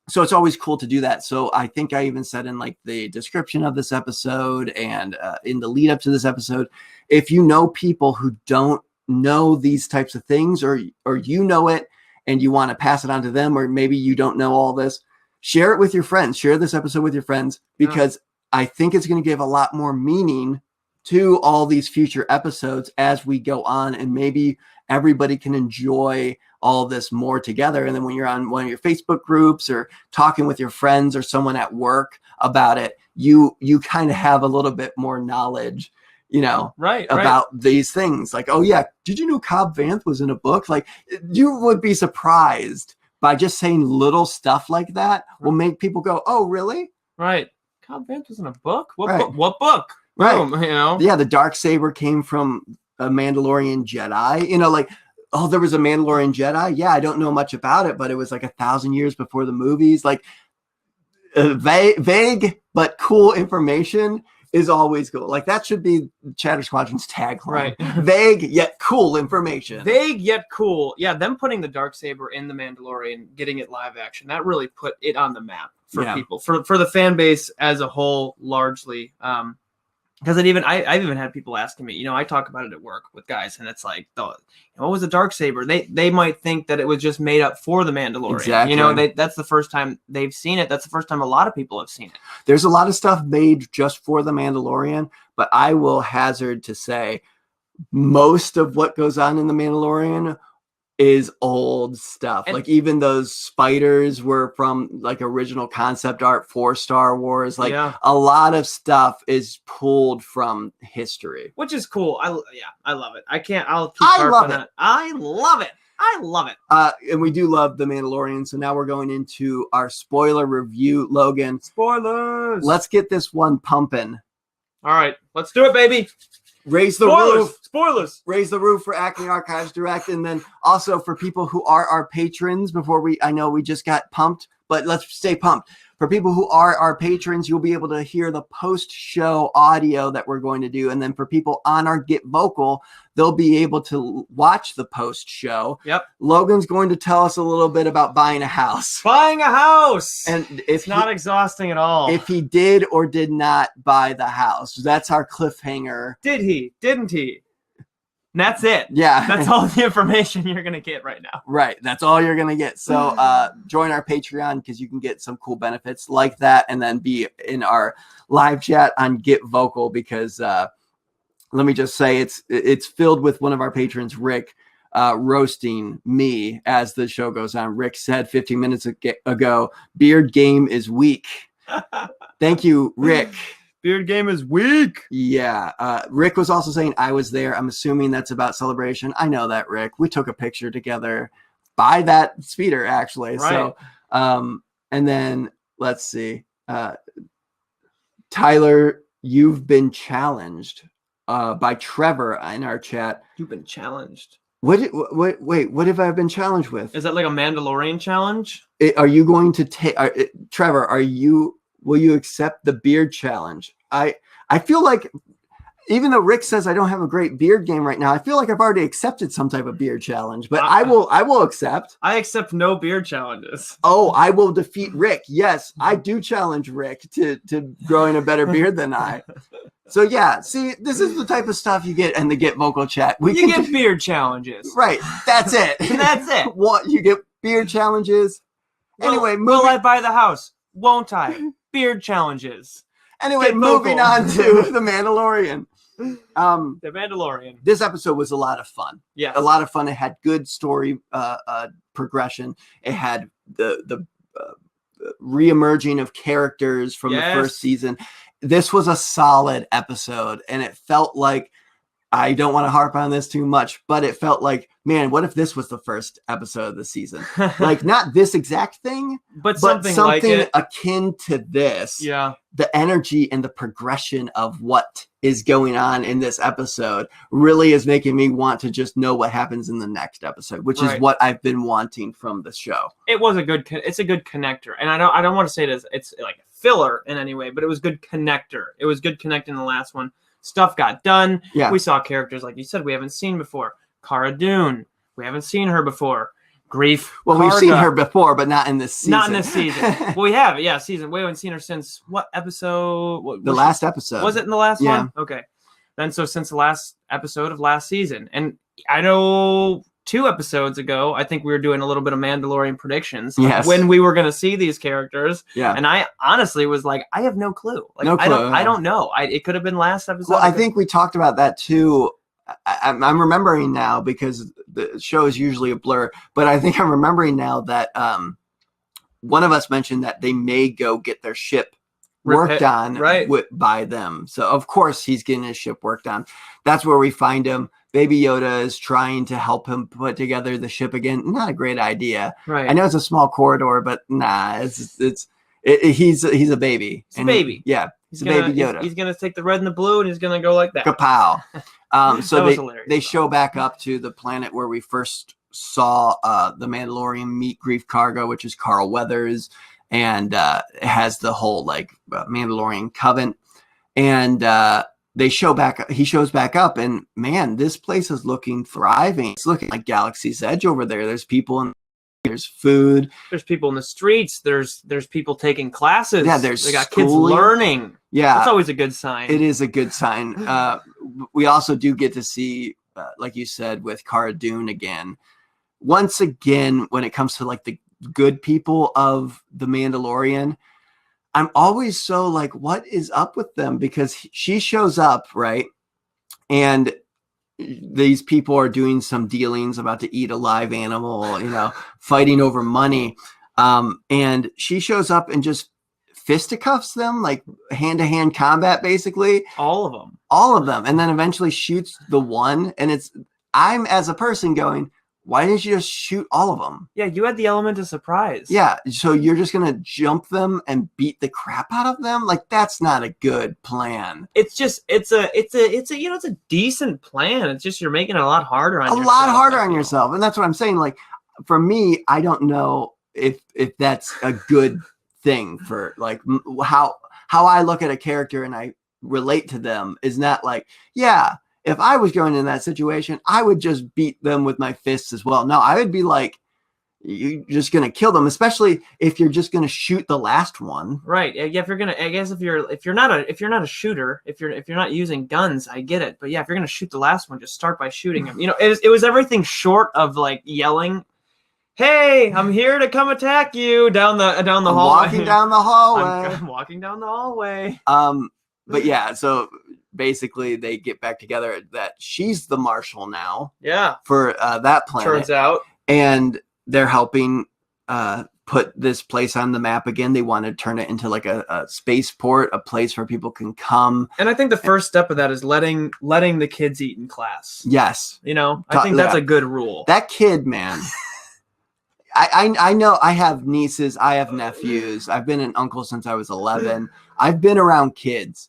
So it's always cool to do that. So I think I even said in like the description of this episode and in the lead up to this episode, if you know people who don't know these types of things, or you know it and you want to pass it on to them, or maybe you don't know all this, share it with your friends. Share this episode with your friends, because I think it's going to give a lot more meaning to all these future episodes as we go on, and maybe everybody can enjoy all this more together. And then when you're on one of your Facebook groups or talking with your friends or someone at work about it, you kind of have a little bit more knowledge, about these things. Like, oh yeah, did you know Cobb Vanth was in a book? Like, you would be surprised by just saying little stuff like that will make people go, oh really? Right. Cobb Vanth was in a book? What Right. book? What book? Right. Boom, Yeah, the Darksaber came from a Mandalorian Jedi. Like, oh, there was a Mandalorian Jedi. Yeah, I don't know much about it, but it was like 1,000 years before the movies. Like, vague but cool information is always cool. Like, that should be Chatter Squadron's tagline. Right. Vague yet cool information. Vague yet cool. Yeah, them putting the Darksaber in the Mandalorian, getting it live action, that really put it on the map for people, for the fan base as a whole, largely. Because I've even had people asking me, I talk about it at work with guys, and it's like, what was a Darksaber? They might think that it was just made up for the Mandalorian. Exactly. That's the first time they've seen it. That's the first time a lot of people have seen it. There's a lot of stuff made just for the Mandalorian, but I will hazard to say most of what goes on in the Mandalorian is old stuff. And, like, even those spiders were from like original concept art for Star Wars. Like, a lot of stuff is pulled from history, which is cool. I love it. I'll keep harping on it. I love it. And we do love the Mandalorian. So now we're going into our spoiler review. Logan, spoilers. Let's get this one pumping. All right, let's do it, baby. Raise the roof. Spoilers. Raise the roof for Acme Archives Direct. And then also for people who are our patrons, I know we just got pumped, but let's stay pumped. For people who are our patrons, you'll be able to hear the post-show audio that we're going to do. And then for people on our GetVokl, they'll be able to watch the post-show. Yep. Logan's going to tell us a little bit about buying a house. Buying a house! And it's not exhausting at all. If he did or did not buy the house. That's our cliffhanger. Did he? Didn't he? And that's it. Yeah. That's all the information you're going to get right now. Right. That's all you're going to get. So join our Patreon, because you can get some cool benefits like that, and then be in our live chat on GetVokl, because let me just say it's filled with one of our patrons, Rick, roasting me as the show goes on. Rick said 15 minutes ago, beard game is weak. Thank you, Rick. Beard game is weak. Yeah. Rick was also saying I was there. I'm assuming that's about Celebration. I know that, Rick. We took a picture together by that speeder, actually. Right. So, and then let's see. Tyler, you've been challenged. by Trevor in our chat. You've been challenged. Wait, what have I been challenged with? Is that like a Mandalorian challenge? Are you going to take Trevor? Will you accept the beard challenge? I feel like, even though Rick says I don't have a great beard game right now, I feel like I've already accepted some type of beard challenge. But I will accept. I accept no beard challenges. Oh, I will defeat Rick. Yes, I do challenge Rick to growing a better beard than I. So yeah, see, this is the type of stuff you get in the GetVokl chat. You get beard challenges. Right. That's it. That's it. What, you get beard challenges. Anyway, will I buy the house? Won't I? Beard challenges. Anyway, GetVokl. moving on to The Mandalorian. The Mandalorian. This episode was a lot of fun. Yeah, a lot of fun. It had good story progression. It had the re-emerging of characters from the first season. This was a solid episode, and it felt like, I don't want to harp on this too much, but it felt like, man, what if this was the first episode of the season? Like, not this exact thing, but something like it, akin to this. Yeah. The energy and the progression of what is going on in this episode really is making me want to just know what happens in the next episode, which is what I've been wanting from the show. It's a good connector. And I don't want to say it's like a filler in any way, but it was good connector. It was good connecting the last one. Stuff got done. Yeah. We saw characters, like you said, we haven't seen before. Cara Dune. We haven't seen her before. Grief. Well, Karga. we've seen her before, but not in this season. Not in this season. Well, we have, season. We haven't seen her since what episode? The last episode. Was it in the last one? Okay. Then so since the last episode of last season. And I know 2 episodes ago, I think we were doing a little bit of Mandalorian predictions when we were going to see these characters. Yeah. And I honestly was like, I have no clue. Like, no clue. I don't know. It could have been last episode. Well, I think we talked about that too. I'm remembering now, because the show is usually a blur, but I think I'm remembering now that one of us mentioned that they may go get their ship worked on by them. So of course he's getting his ship worked on. That's where we find him. Baby Yoda is trying to help him put together the ship again. Not a great idea. Right. I know it's a small corridor, but nah, he's a baby. He's a baby. Yeah. He's a baby Yoda. He's gonna take the red and the blue, and he's gonna go like that. Kapow. So they show hilarious. back up to the planet where we first saw the Mandalorian meet Grief Karga, which is Carl Weathers, and it has the whole Mandalorian coven. And he shows back up, and man, this place is looking thriving. It's looking like Galaxy's Edge over there. There's people there's food. There's people in the streets. There's people taking classes. Yeah, they got kids learning. Yeah, that's always a good sign. It is a good sign. We also do get to see, like you said, with Cara Dune again. Once again, when it comes to the good people of the Mandalorian, I'm always so what is up with them? Because she shows up, right? And these people are doing some dealings, about to eat a live animal, fighting over money. And she shows up and just fisticuffs them, hand-to-hand combat, basically. All of them. And then eventually shoots the one. And I'm, as a person, going, why didn't you just shoot all of them? Yeah, you had the element of surprise. Yeah, so you're just going to jump them and beat the crap out of them? That's not a good plan. It's a decent plan. It's just you're making it a lot harder on yourself. A lot harder on yourself. And that's what I'm saying. For me, I don't know if that's a good thing for how I look at a character and I relate to them is not if I was going in that situation, I would just beat them with my fists as well. No, I would be you're just going to kill them, especially if you're just going to shoot the last one. Right. Yeah. If you're going to, I guess if you're not a shooter, if you're not using guns, I get it. But yeah, if you're going to shoot the last one, just start by shooting him. It was everything short of yelling, "Hey, I'm here to come attack you down the hallway." Walking down the hallway. I'm walking down the hallway. But yeah, so basically they get back together that she's the marshal now. Yeah. For that planet. Turns out. And they're helping put this place on the map again. They want to turn it into a spaceport, a place where people can come. And I think the first step of that is letting the kids eat in class. Yes. I think that's a good rule. That kid, man. I know I have nieces, I have nephews. I've been an uncle since I was 11. I've been around kids.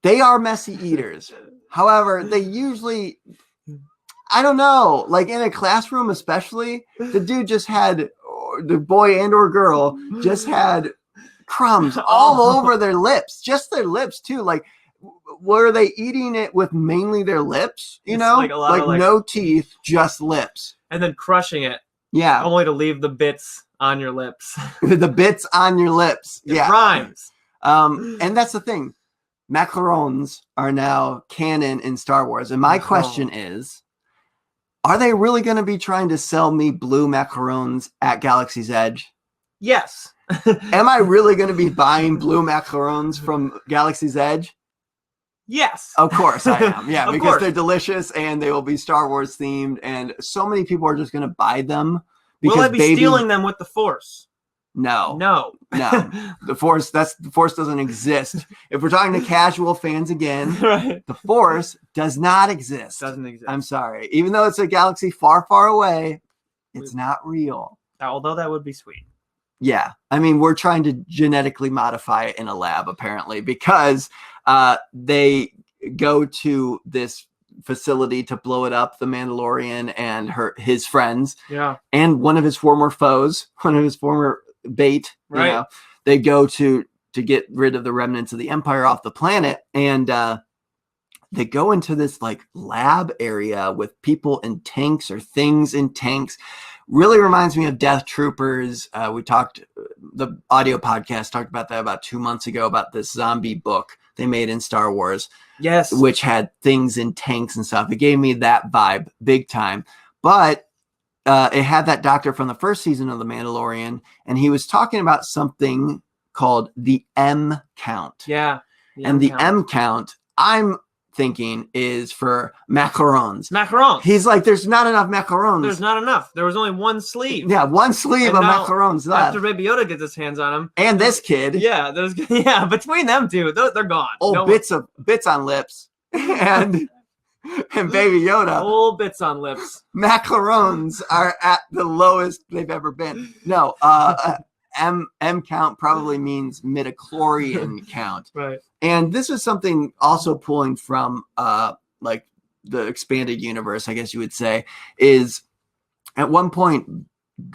They are messy eaters. However, they usually, I don't know, like in a classroom especially, the dude just had, the boy and or girl just had crumbs all over their lips, just their lips too. Like, were they eating it with mainly their lips? You know, like no teeth, just lips. And then crushing it. Yeah. Only to leave the bits on your lips. The bits on your lips. It Yeah. rhymes. And that's the thing. Macarons are now canon in Star Wars. And my question is, are they really going to be trying to sell me blue macarons at Galaxy's Edge? Yes. Am I really going to be buying blue macarons from Galaxy's Edge? Yes. Of course I am. Yeah, Of because course. they're delicious and they will be Star Wars themed. And so many people are just going to buy them. Because Will I be stealing them with the Force? No. No. The Force doesn't exist. If we're talking to casual fans again, Right. the Force does not exist. Doesn't exist. I'm sorry. Even though it's a galaxy far, far away, it's not real. Although that would be sweet. Yeah. I mean, we're trying to genetically modify it in a lab, apparently, because they go to this facility to blow it up, the Mandalorian and his friends. Yeah. And one of his former foes, one of his former bait, Right. you know, they go to get rid of the remnants of the Empire off the planet. And they go into this like lab area with people in tanks or things in tanks. Really reminds me of Death Troopers. The audio podcast talked about that about 2 months ago, about this zombie book they made in Star Wars. Yes. Which had things in tanks and stuff. It gave me that vibe big time. But it had that doctor from the first season of The Mandalorian, and he was talking about something called the M count. Yeah. And the M count, I'm thinking, is for macarons. Macarons. He's like, there's not enough macarons. There's not enough. There was only one sleeve. Yeah, one sleeve And of now, macarons left. After Baby Yoda gets his hands on them. And this kid. Yeah, between them two, they're gone. Oh, bits on lips. and Baby Yoda. Old bits on lips. Macarons are at the lowest they've ever been. No, M count probably means midichlorian count. Right. And this is something also pulling from like the expanded universe, I guess you would say, is at one point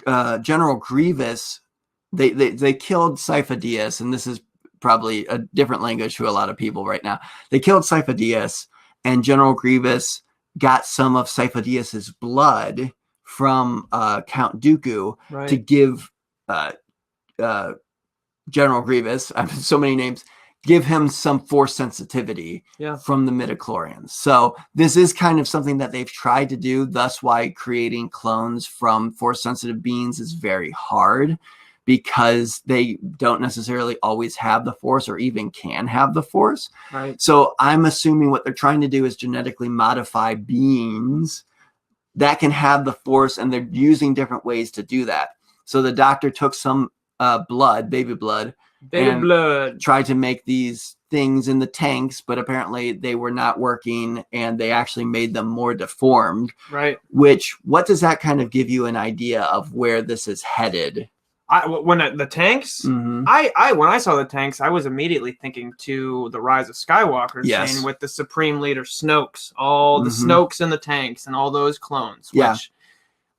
General Grievous, they killed Sifo Dyas, and this is probably a different language to a lot of people right now. They killed Sifo Dyas, and General Grievous got some of Sifo Dyas's blood from Count Dooku to give General Grievous, I have so many names, give him some force sensitivity from the midichlorians. So this is kind of something that they've tried to do, thus why creating clones from force sensitive beings is very hard, because they don't necessarily always have the force or even can have the force. Right. So I'm assuming what they're trying to do is genetically modify beings that can have the force, and they're using different ways to do that. So the doctor took some baby blood, tried to make these things in the tanks, but apparently they were not working, and they actually made them more deformed. Right. What does that kind of give you an idea of where this is headed? When the tanks, Mm-hmm. when I saw the tanks, I was immediately thinking to the Rise of Skywalker scene with the Supreme Leader Snoke's, all the Snokes in the tanks and all those clones, which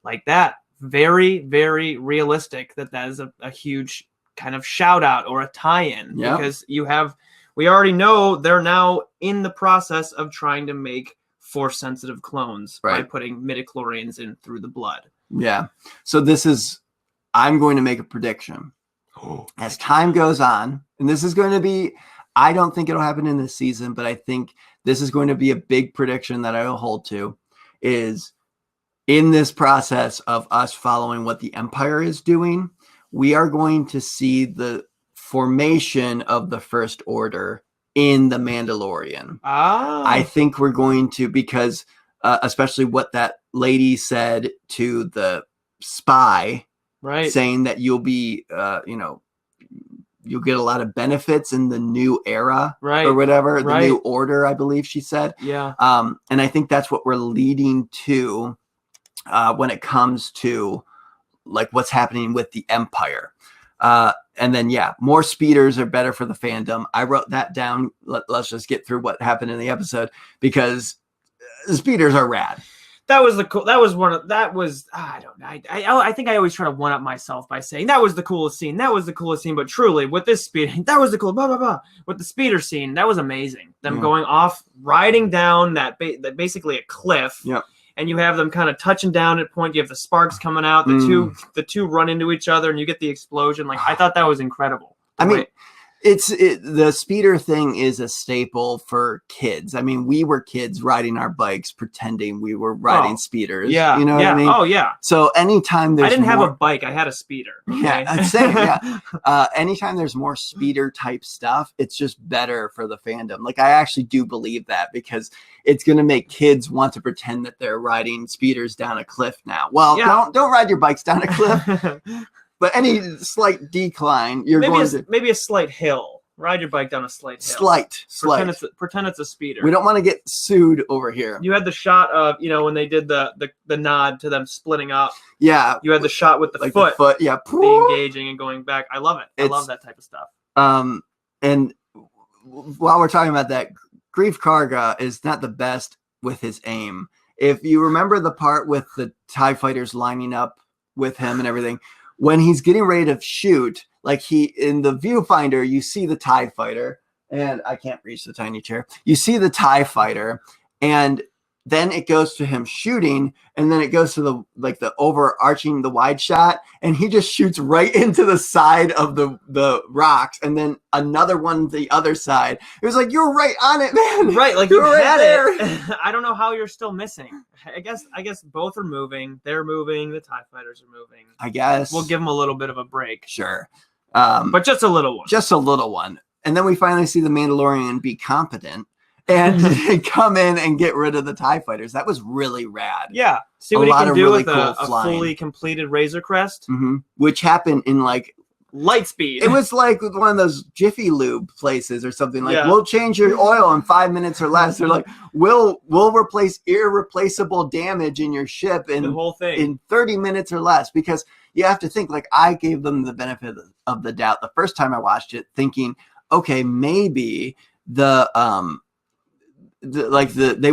like that, very, very realistic that is a huge kind of shout out or a tie-in, because we already know they're now in the process of trying to make force sensitive clones by putting midichlorians in through the blood. Yeah. So I'm going to make a prediction. As time goes on, and this is going to be, I don't think it'll happen in this season, but I think this is going to be a big prediction that I will hold to, is in this process of us following what the Empire is doing, we are going to see the formation of the First Order in The Mandalorian. I think we're going to, because especially what that lady said to the spy, saying that you'll be, you'll get a lot of benefits in the new era, or whatever, the new order, I believe she said. Yeah. And I think that's what we're leading to when it comes to like what's happening with the Empire. And then, yeah, more speeders are better for the fandom. I wrote that down. Let's just get through what happened in the episode because the speeders are rad. That was I don't know. I think I always try to one up myself by saying that was the coolest scene. That was the coolest scene. But truly, with this speed, that was the cool. Blah blah blah. With the speeder scene, that was amazing. Them going off, riding down that basically a cliff. Yep. And you have them kind of touching down at point. You have the sparks coming out. The two run into each other, and you get the explosion. Like I thought that was incredible. I mean, the speeder thing is a staple for kids. I mean, we were kids riding our bikes, pretending we were riding speeders. Yeah, you know what I mean? Oh yeah. So anytime there's I didn't have a bike, I had a speeder. Okay? Yeah, same. Yeah. Anytime there's more speeder type stuff, it's just better for the fandom. Like I actually do believe that because it's going to make kids want to pretend that they're riding speeders down a cliff now. Well, don't ride your bikes down a cliff. But any slight decline, maybe a slight hill. Ride your bike down a slight hill. Slight. Pretend it's a speeder. We don't want to get sued over here. You had the shot of when they did the nod to them splitting up. Yeah. You had the shot with the foot. Yeah. Engaging and going back. I love it. I love that type of stuff. And while we're talking about that, Grief Karga is not the best with his aim. If you remember the part with the TIE fighters lining up with him and everything. When he's getting ready to shoot, like in the viewfinder, you see the TIE fighter, and I can't reach the tiny chair. You see the TIE fighter, and then it goes to him shooting, and then it goes to the overarching, the wide shot, and he just shoots right into the side of the rocks, and then another one the other side. It was like, you're right on it, man. Right, like you had it. I don't know how you're still missing. I guess both are moving. They're moving. The TIE fighters are moving. I guess we'll give them a little bit of a break. Sure, but just a little one. Just a little one, and then we finally see the Mandalorian be competent. And come in and get rid of the TIE fighters. That was really rad. Yeah. See what he can do with a fully completed Razor Crest. Mm-hmm. Which happened in like light speed. It was like one of those Jiffy Lube places or something. Like, yeah. We'll change your oil in 5 minutes or less. They're like, we'll replace irreplaceable damage in your ship in the whole thing in 30 minutes or less. Because you have to think, like, I gave them the benefit of the doubt the first time I watched it, thinking, okay, maybe they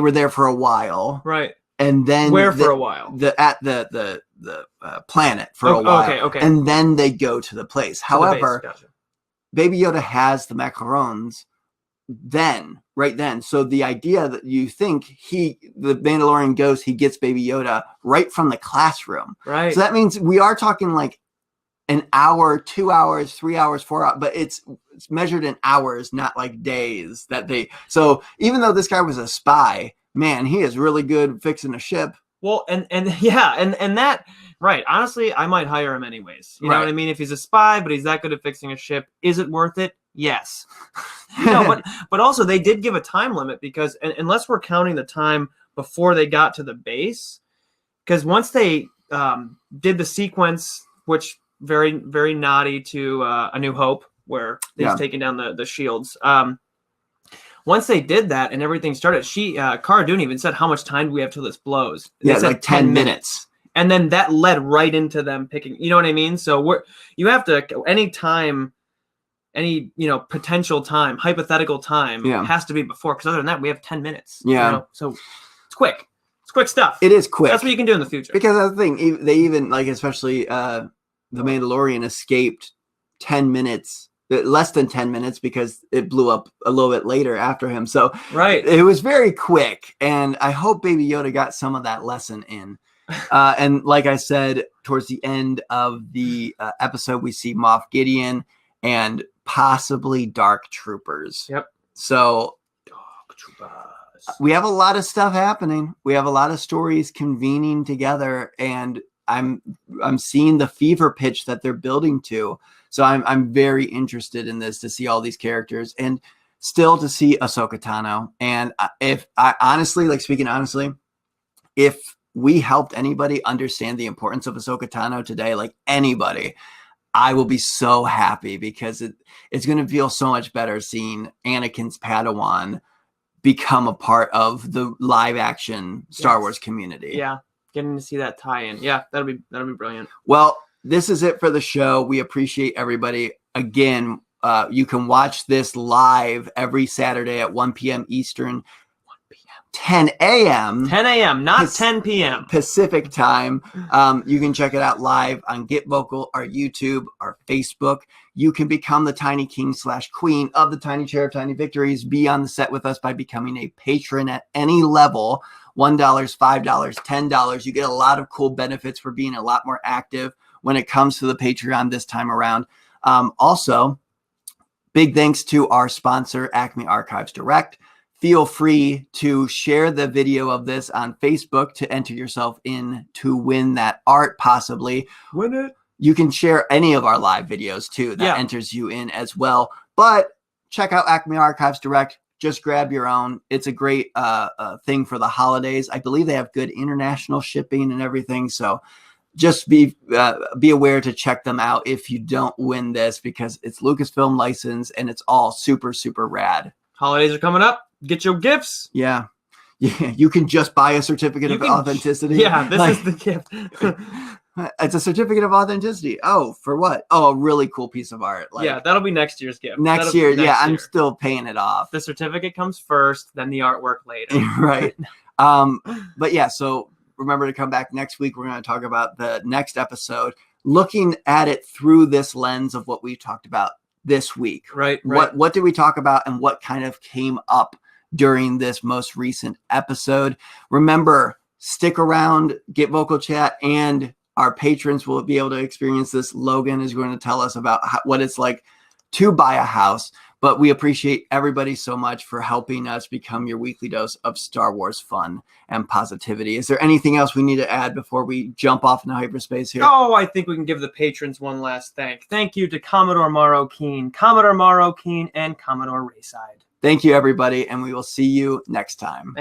were there for a while, right? And then for a while? The planet for a while, okay. And then they go to the place. However, gotcha. Baby Yoda has the macarons right then. So the idea that you think the Mandalorian goes, he gets Baby Yoda right from the classroom, right? So that means we are talking like an hour, 2 hours, 3 hours, 4 hours, but it's measured in hours, not like days so even though this guy was a spy, man, he is really good fixing a ship. Well, and that, right. Honestly, I might hire him anyways. You know what I mean? If he's a spy, but he's that good at fixing a ship, is it worth it? Yes. But also they did give a time limit because unless we're counting the time before they got to the base, because once they did the sequence, which very, very naughty to A New Hope, where he's taking down the shields. Once they did that and everything started, Cara Dune even said, how much time do we have till this blows? And they said like 10 minutes. And then that led right into them picking, you know what I mean? So you have to, any potential time, hypothetical time has to be before, because other than that, we have 10 minutes. Yeah. You know? So it's quick. It's quick stuff. It is quick. That's what you can do in the future. Because that's the thing, they even, like, especially the Mandalorian escaped 10 minutes, less than 10 minutes, because it blew up a little bit later after him. So it was very quick, and I hope Baby Yoda got some of that lesson in. And like I said, towards the end of the episode, we see Moff Gideon and possibly Dark Troopers. Yep. So Dark Troopers. We have a lot of stuff happening. We have a lot of stories convening together, and I'm seeing the fever pitch that they're building to. So I'm very interested in this, to see all these characters and still to see Ahsoka Tano. And if we helped anybody understand the importance of Ahsoka Tano today, like anybody, I will be so happy, because it's going to feel so much better seeing Anakin's Padawan become a part of the live action Star Wars community. Yeah. Getting to see that tie-in. Yeah, that'll be brilliant. Well, this is it for the show. We appreciate everybody. Again, you can watch this live every Saturday at 1 p.m. Eastern, 10 a.m. 10 a.m., not 10 p.m. Pacific time. You can check it out live on GetVokl, our YouTube, our Facebook. You can become the Tiny King / Queen of the Tiny Chair of Tiny Victories. Be on the set with us by becoming a patron at any level. $1, $5, $10. You get a lot of cool benefits for being a lot more active when it comes to the Patreon this time around. Also, big thanks to our sponsor, Acme Archives Direct. Feel free to share the video of this on Facebook to enter yourself in to win that art, possibly. Win it. You can share any of our live videos too. That enters you in as well. But check out Acme Archives Direct. Just grab your own. It's a great thing for the holidays. I believe they have good international shipping and everything. So just be aware to check them out if you don't win this, because it's Lucasfilm license and it's all super, super rad. Holidays are coming up. Get your gifts. Yeah. You can just buy a certificate of authenticity. Yeah, this is the gift. It's a certificate of authenticity. Oh, for what? Oh, a really cool piece of art. Yeah, that'll be next year's gift. Next year. I'm still paying it off. The certificate comes first, then the artwork later. Right. But yeah, so remember to come back next week. We're going to talk about the next episode, looking at it through this lens of what we talked about this week. Right. What did we talk about and what kind of came up during this most recent episode? Remember, stick around, GetVokl chat, and our patrons will be able to experience this. Logan is going to tell us about what it's like to buy a house. But we appreciate everybody so much for helping us become your weekly dose of Star Wars fun and positivity. Is there anything else we need to add before we jump off into hyperspace here? Oh, I think we can give the patrons one last thank you to Commodore Morrow Keen, and Commodore Rayside. Thank you, everybody, and we will see you next time.